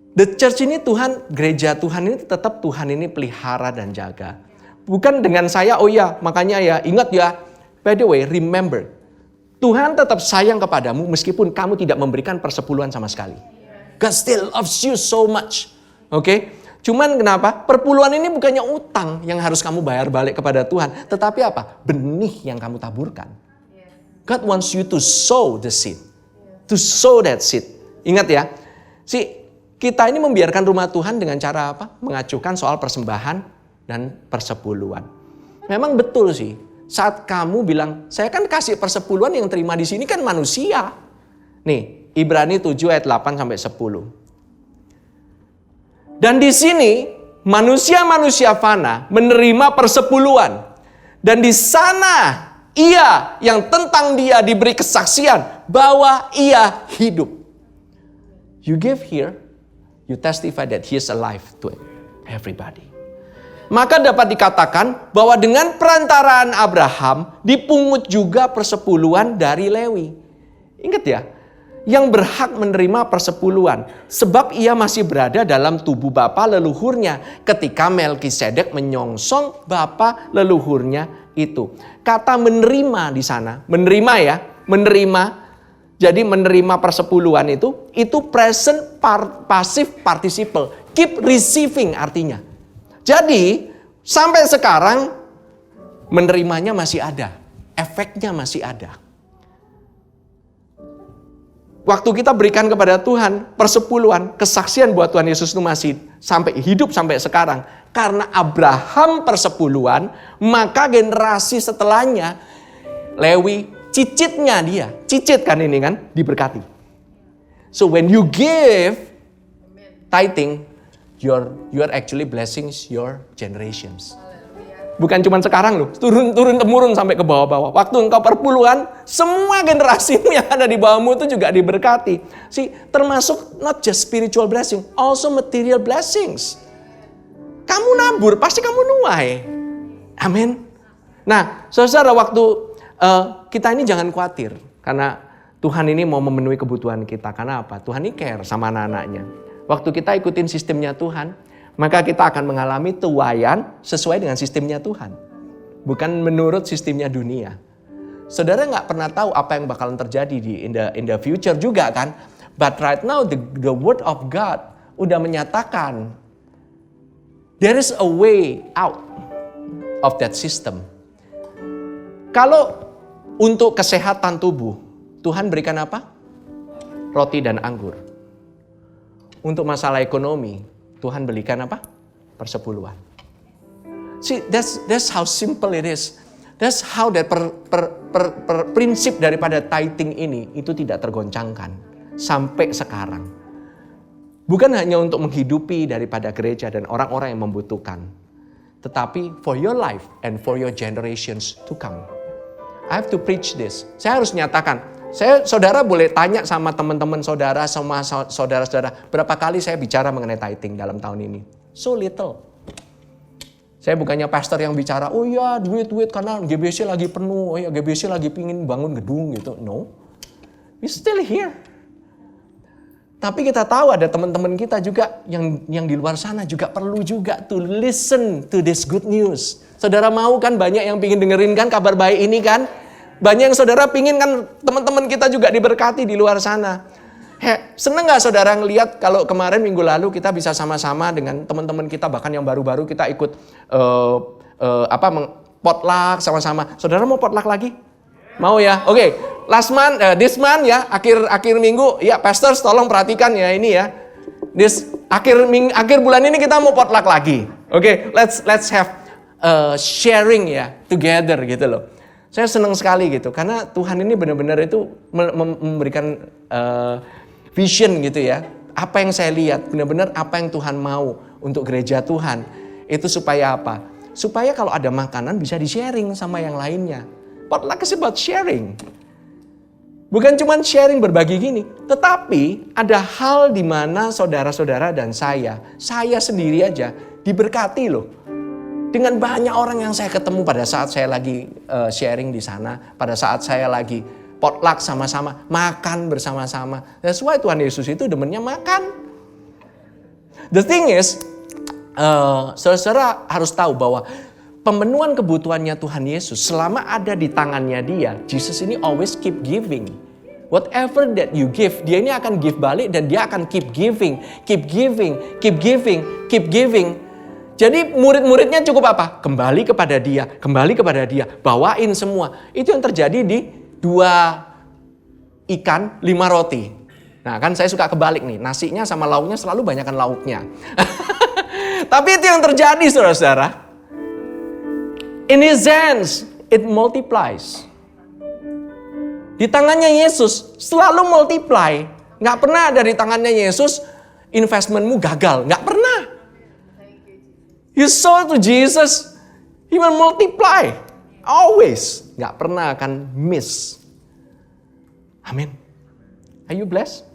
The church ini gereja Tuhan ini tetap Tuhan ini pelihara dan jaga. Bukan dengan saya, oh ya makanya ya ingat ya. By the way, remember. Tuhan tetap sayang kepadamu meskipun kamu tidak memberikan persepuluhan sama sekali. God still loves you so much. Oke? Cuman kenapa? Perpuluhan ini bukannya utang yang harus kamu bayar balik kepada Tuhan. Tetapi apa? Benih yang kamu taburkan. God wants you to sow the seed. To sow that seed. Ingat ya. Kita ini membiarkan rumah Tuhan dengan cara apa? Mengacukan soal persembahan dan persepuluhan. Memang betul sih. Saat kamu bilang, saya kan kasih persepuluhan yang terima di sini kan manusia. Nih, Ibrani 7 ayat 8 sampai 10. Dan di sini manusia-manusia fana menerima persepuluhan. Dan di sana ia yang tentang dia diberi kesaksian bahwa ia hidup. You give here, you testify that he is alive to everybody. Maka dapat dikatakan bahwa dengan perantaraan Abraham dipungut juga persepuluhan dari Lewi. Ingat ya, yang berhak menerima persepuluhan sebab ia masih berada dalam tubuh bapa leluhurnya ketika Melkisedek menyongsong bapa leluhurnya itu. Kata menerima di sana, menerima ya, menerima. Jadi menerima persepuluhan itu present passive participle. Keep receiving artinya. Jadi sampai sekarang menerimanya masih ada. Efeknya masih ada. Waktu kita berikan kepada Tuhan persepuluhan, kesaksian buat Tuhan Yesus itu masih sampai hidup sampai sekarang. Karena Abraham persepuluhan, maka generasi setelahnya Lewi cicitnya dia, cicit kan ini kan, diberkati. So when you give tithing, you are actually blessing your generations. Bukan cuma sekarang loh, turun-temurun sampai ke bawah-bawah. Waktu engkau perpuluhan, semua generasi yang ada di bawahmu itu juga diberkati. Termasuk not just spiritual blessing, also material blessings. Kamu nabur, pasti kamu nuai. Amin. Nah, saudara, waktu kita ini jangan khawatir. Karena Tuhan ini mau memenuhi kebutuhan kita. Karena apa? Tuhan ini care sama anak-anaknya. Waktu kita ikutin sistemnya Tuhan, maka kita akan mengalami tuaian sesuai dengan sistemnya Tuhan. Bukan menurut sistemnya dunia. Saudara nggak pernah tahu apa yang bakalan terjadi in the future juga kan. But right now the word of God udah menyatakan there is a way out of that system. Kalau untuk kesehatan tubuh, Tuhan berikan apa? Roti dan anggur. Untuk masalah ekonomi, Tuhan belikan apa? Persepuluhan. See, that's how simple it is. That's how that prinsip daripada tithing ini itu tidak tergoncangkan sampai sekarang. Bukan hanya untuk menghidupi daripada gereja dan orang-orang yang membutuhkan, tetapi for your life and for your generations to come. I have to preach this. Saya harus nyatakan. Saudara boleh tanya sama teman-teman saudara, sama saudara-saudara, berapa kali saya bicara mengenai tithing dalam tahun ini? So little. Saya bukannya pastor yang bicara, oh ya duit karena GBC lagi penuh, oh ya GBC lagi pingin bangun gedung gitu. No, we still here. Tapi kita tahu ada teman-teman kita juga yang di luar sana juga perlu juga to listen to this good news. Saudara mau kan banyak yang pingin dengerin kan kabar baik ini kan? Banyak yang saudara pingin kan teman-teman kita juga diberkati di luar sana. Seneng gak saudara ngelihat kalau kemarin minggu lalu kita bisa sama-sama dengan teman-teman kita, bahkan yang baru-baru kita ikut potluck sama-sama. Saudara mau potluck lagi? Mau ya? Oke. Last month, this month ya, akhir minggu, ya pastors tolong perhatikan ya ini ya. Akhir bulan ini kita mau potluck lagi. Oke, let's have sharing ya together gitu loh. Saya senang sekali gitu, karena Tuhan ini benar-benar itu memberikan vision gitu ya. Apa yang saya lihat, benar-benar apa yang Tuhan mau untuk gereja Tuhan. Itu supaya apa? Supaya kalau ada makanan bisa di-sharing sama yang lainnya. Potluck is about sharing. Bukan cuma sharing berbagi gini, tetapi ada hal di mana saudara-saudara dan saya sendiri aja diberkati loh. Dengan banyak orang yang saya ketemu pada saat saya lagi sharing di sana, pada saat saya lagi potluck sama-sama, makan bersama-sama. That's why Tuhan Yesus itu demennya makan. The thing is, saudara harus tahu bahwa pemenuhan kebutuhannya Tuhan Yesus selama ada di tangannya Dia, Jesus ini always keep giving. Whatever that you give, Dia ini akan give balik dan Dia akan keep giving, keep giving, keep giving, keep giving. Jadi murid-muridnya cukup apa? Kembali kepada Dia, bawain semua. Itu yang terjadi di 2 ikan, 5 roti. Nah kan saya suka kebalik nih, nasinya sama lauknya selalu banyakkan lauknya. Tapi itu yang terjadi saudara-saudara. In his hands, it multiplies. Di tangannya Yesus selalu multiply. Nggak pernah ada di tangannya Yesus investmentmu gagal. Nggak pernah. You sow to Jesus, He will multiply. Always. Nggak pernah akan miss. Amin. Are you blessed?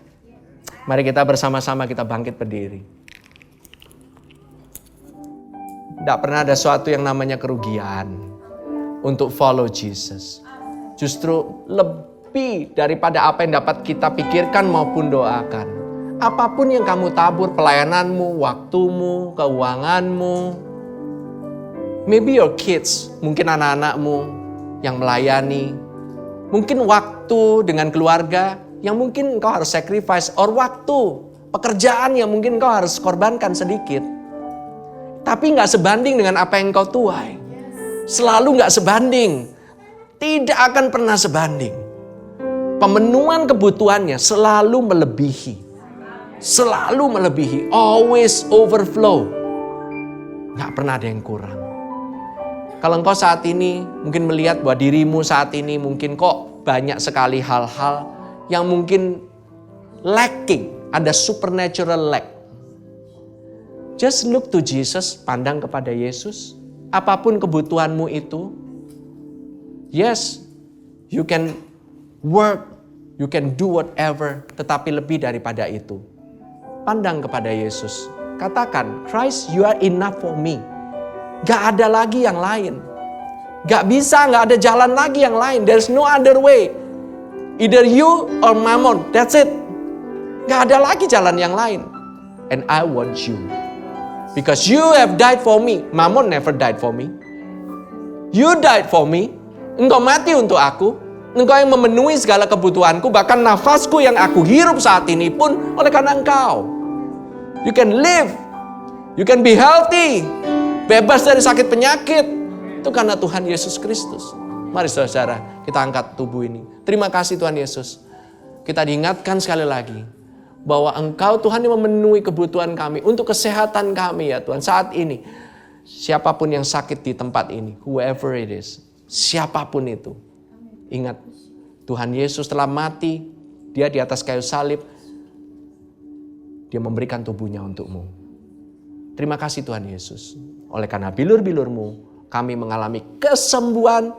Mari kita bersama-sama kita bangkit berdiri. Tidak pernah ada suatu yang namanya kerugian untuk follow Jesus. Justru lebih daripada apa yang dapat kita pikirkan maupun doakan. Apapun yang kamu tabur, pelayananmu, waktumu, keuanganmu. Maybe your kids, mungkin anak-anakmu yang melayani. Mungkin waktu dengan keluarga yang mungkin engkau harus sacrifice. Or waktu, pekerjaan yang mungkin engkau harus korbankan sedikit. Tapi gak sebanding dengan apa yang engkau tuai. Selalu gak sebanding. Tidak akan pernah sebanding. Pemenuhan kebutuhannya selalu melebihi. Selalu melebihi. Always overflow. Gak pernah ada yang kurang. Kalau engkau saat ini mungkin melihat bahwa dirimu saat ini mungkin kok banyak sekali hal-hal yang mungkin lacking. Ada supernatural lack. Just look to Jesus, pandang kepada Yesus. apapun kebutuhanmu itu, yes, you can work, you can do whatever, tetapi lebih daripada itu, pandang kepada Yesus. Katakan, Christ, you are enough for me. Gak ada lagi yang lain. Gak bisa, gak ada jalan lagi yang lain. There's no other way. Either you or Mammon, that's it. Gak ada lagi jalan yang lain. And I want you. Because you have died for me. Mammon never died for me. You died for me. Engkau mati untuk aku. Engkau yang memenuhi segala kebutuhanku. Bahkan nafasku yang aku hirup saat ini pun oleh karena Engkau. You can live. You can be healthy. Bebas dari sakit penyakit. Itu karena Tuhan Yesus Kristus. Mari saudara, kita angkat tubuh ini. Terima kasih Tuhan Yesus. Kita diingatkan sekali lagi bahwa Engkau Tuhan yang memenuhi kebutuhan kami untuk kesehatan kami ya Tuhan. Saat ini, siapapun yang sakit di tempat ini, whoever it is, siapapun itu, ingat Tuhan Yesus telah mati, dia di atas kayu salib, dia memberikan tubuhnya untukmu. Terima kasih Tuhan Yesus. Oleh karena bilur-bilurmu, kami mengalami kesembuhan,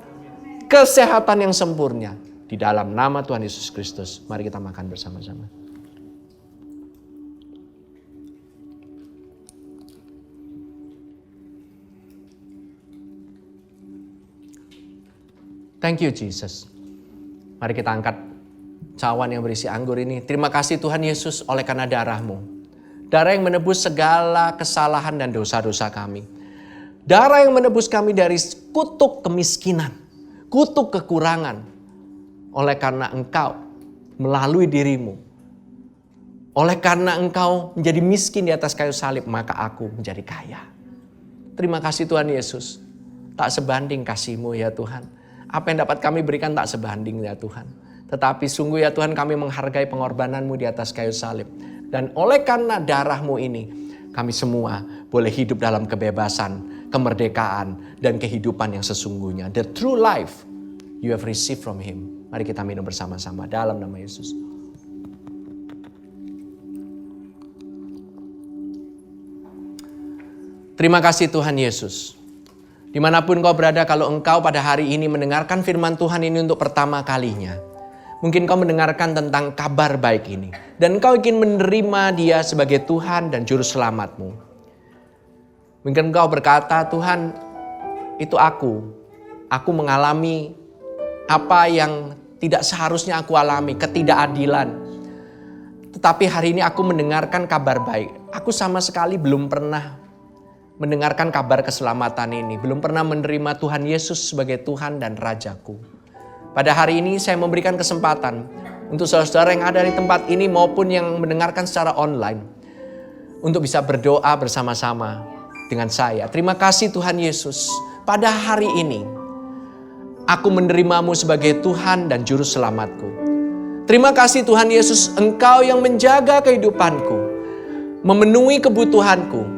kesehatan yang sempurna. Di dalam nama Tuhan Yesus Kristus, mari kita makan bersama-sama. Thank you Jesus. Mari kita angkat cawan yang berisi anggur ini. Terima kasih Tuhan Yesus oleh karena darah-Mu. Darah yang menebus segala kesalahan dan dosa-dosa kami. Darah yang menebus kami dari kutuk kemiskinan, kutuk kekurangan. Oleh karena Engkau melalui diri-Mu. Oleh karena Engkau menjadi miskin di atas kayu salib, maka aku menjadi kaya. Terima kasih Tuhan Yesus. Tak sebanding kasih-Mu ya Tuhan. Apa yang dapat kami berikan tak sebanding ya Tuhan. Tetapi sungguh ya Tuhan, kami menghargai pengorbanan-Mu di atas kayu salib. Dan oleh karena darah-Mu ini, kami semua boleh hidup dalam kebebasan, kemerdekaan, dan kehidupan yang sesungguhnya. The true life you have received from Him. Mari kita minum bersama-sama dalam nama Yesus. Terima kasih Tuhan Yesus. Dimanapun kau berada, kalau engkau pada hari ini mendengarkan firman Tuhan ini untuk pertama kalinya. Mungkin kau mendengarkan tentang kabar baik ini. Dan kau ingin menerima dia sebagai Tuhan dan Juru Selamatmu. Mungkin kau berkata, Tuhan, itu aku. Aku mengalami apa yang tidak seharusnya aku alami, ketidakadilan. Tetapi hari ini aku mendengarkan kabar baik. Aku sama sekali belum pernah mendengarkan kabar keselamatan ini. Belum pernah menerima Tuhan Yesus sebagai Tuhan dan Rajaku. Pada hari ini saya memberikan kesempatan untuk saudara-saudara yang ada di tempat ini maupun yang mendengarkan secara online. Untuk bisa berdoa bersama-sama dengan saya. Terima kasih Tuhan Yesus. Pada hari ini aku menerimamu sebagai Tuhan dan Juru Selamatku. Terima kasih Tuhan Yesus, Engkau yang menjaga kehidupanku. Memenuhi kebutuhanku.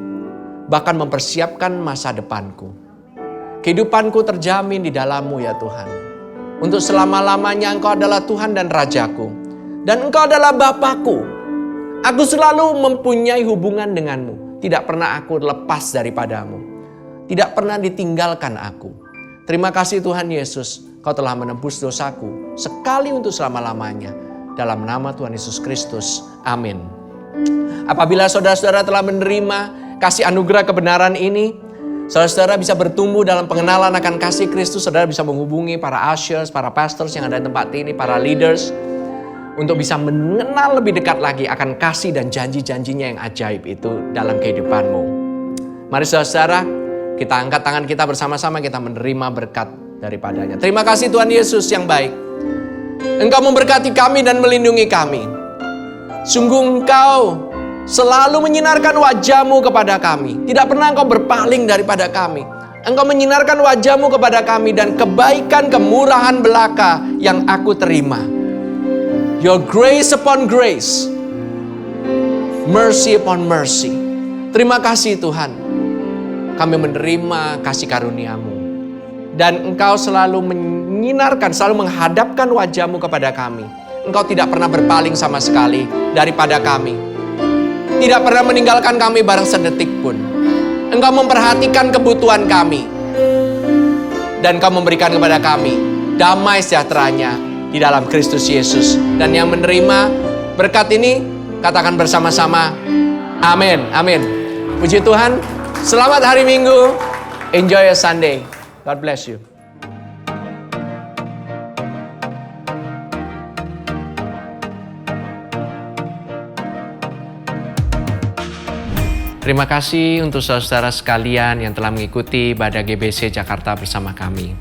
Bahkan mempersiapkan masa depanku. Kehidupanku terjamin di dalam-Mu ya Tuhan. Untuk selama-lamanya Engkau adalah Tuhan dan Rajaku. Dan Engkau adalah Bapakku. Aku selalu mempunyai hubungan denganmu. Tidak pernah aku lepas daripadamu. Tidak pernah ditinggalkan aku. Terima kasih Tuhan Yesus. Kau telah menebus dosaku. Sekali untuk selama-lamanya. Dalam nama Tuhan Yesus Kristus. Amin. Apabila saudara-saudara telah menerima kasih anugerah kebenaran ini, saudara-saudara bisa bertumbuh dalam pengenalan akan kasih Kristus. Saudara bisa menghubungi para ushers, para pastors yang ada di tempat ini, para leaders, untuk bisa mengenal lebih dekat lagi akan kasih dan janji-janjinya yang ajaib itu dalam kehidupanmu. Mari saudara-saudara, kita angkat tangan kita bersama-sama, kita menerima berkat daripadanya. Terima kasih Tuhan Yesus yang baik. Engkau memberkati kami dan melindungi kami. Sungguh Engkau selalu menyinarkan wajah-Mu kepada kami. Tidak pernah Engkau berpaling daripada kami. Engkau menyinarkan wajah-Mu kepada kami dan kebaikan kemurahan belaka yang aku terima. Your grace upon grace. Mercy upon mercy. Terima kasih Tuhan. Kami menerima kasih karunia-Mu. Dan Engkau selalu menyinarkan, selalu menghadapkan wajah-Mu kepada kami. Engkau tidak pernah berpaling sama sekali daripada kami. Tidak pernah meninggalkan kami barang sedetik pun. Engkau memperhatikan kebutuhan kami. dan Kau memberikan kepada kami damai sejahteranya di dalam Kristus Yesus. Dan yang menerima berkat ini, katakan bersama-sama, amin, amin. Puji Tuhan, selamat hari Minggu, enjoy your Sunday, God bless you. Terima kasih untuk saudara sekalian yang telah mengikuti ibadah GBC Jakarta bersama kami.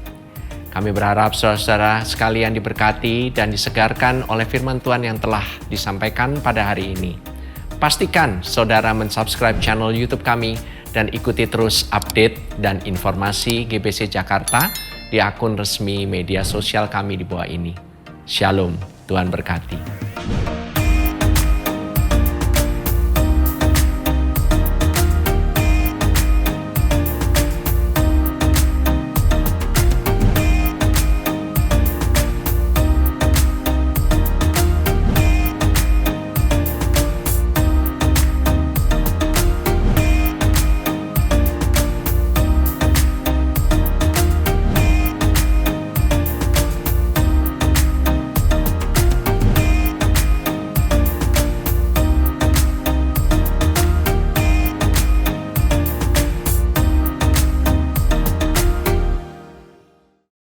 Kami berharap saudara sekalian diberkati dan disegarkan oleh firman Tuhan yang telah disampaikan pada hari ini. Pastikan saudara mensubscribe channel YouTube kami dan ikuti terus update dan informasi GBC Jakarta di akun resmi media sosial kami di bawah ini. Shalom, Tuhan berkati.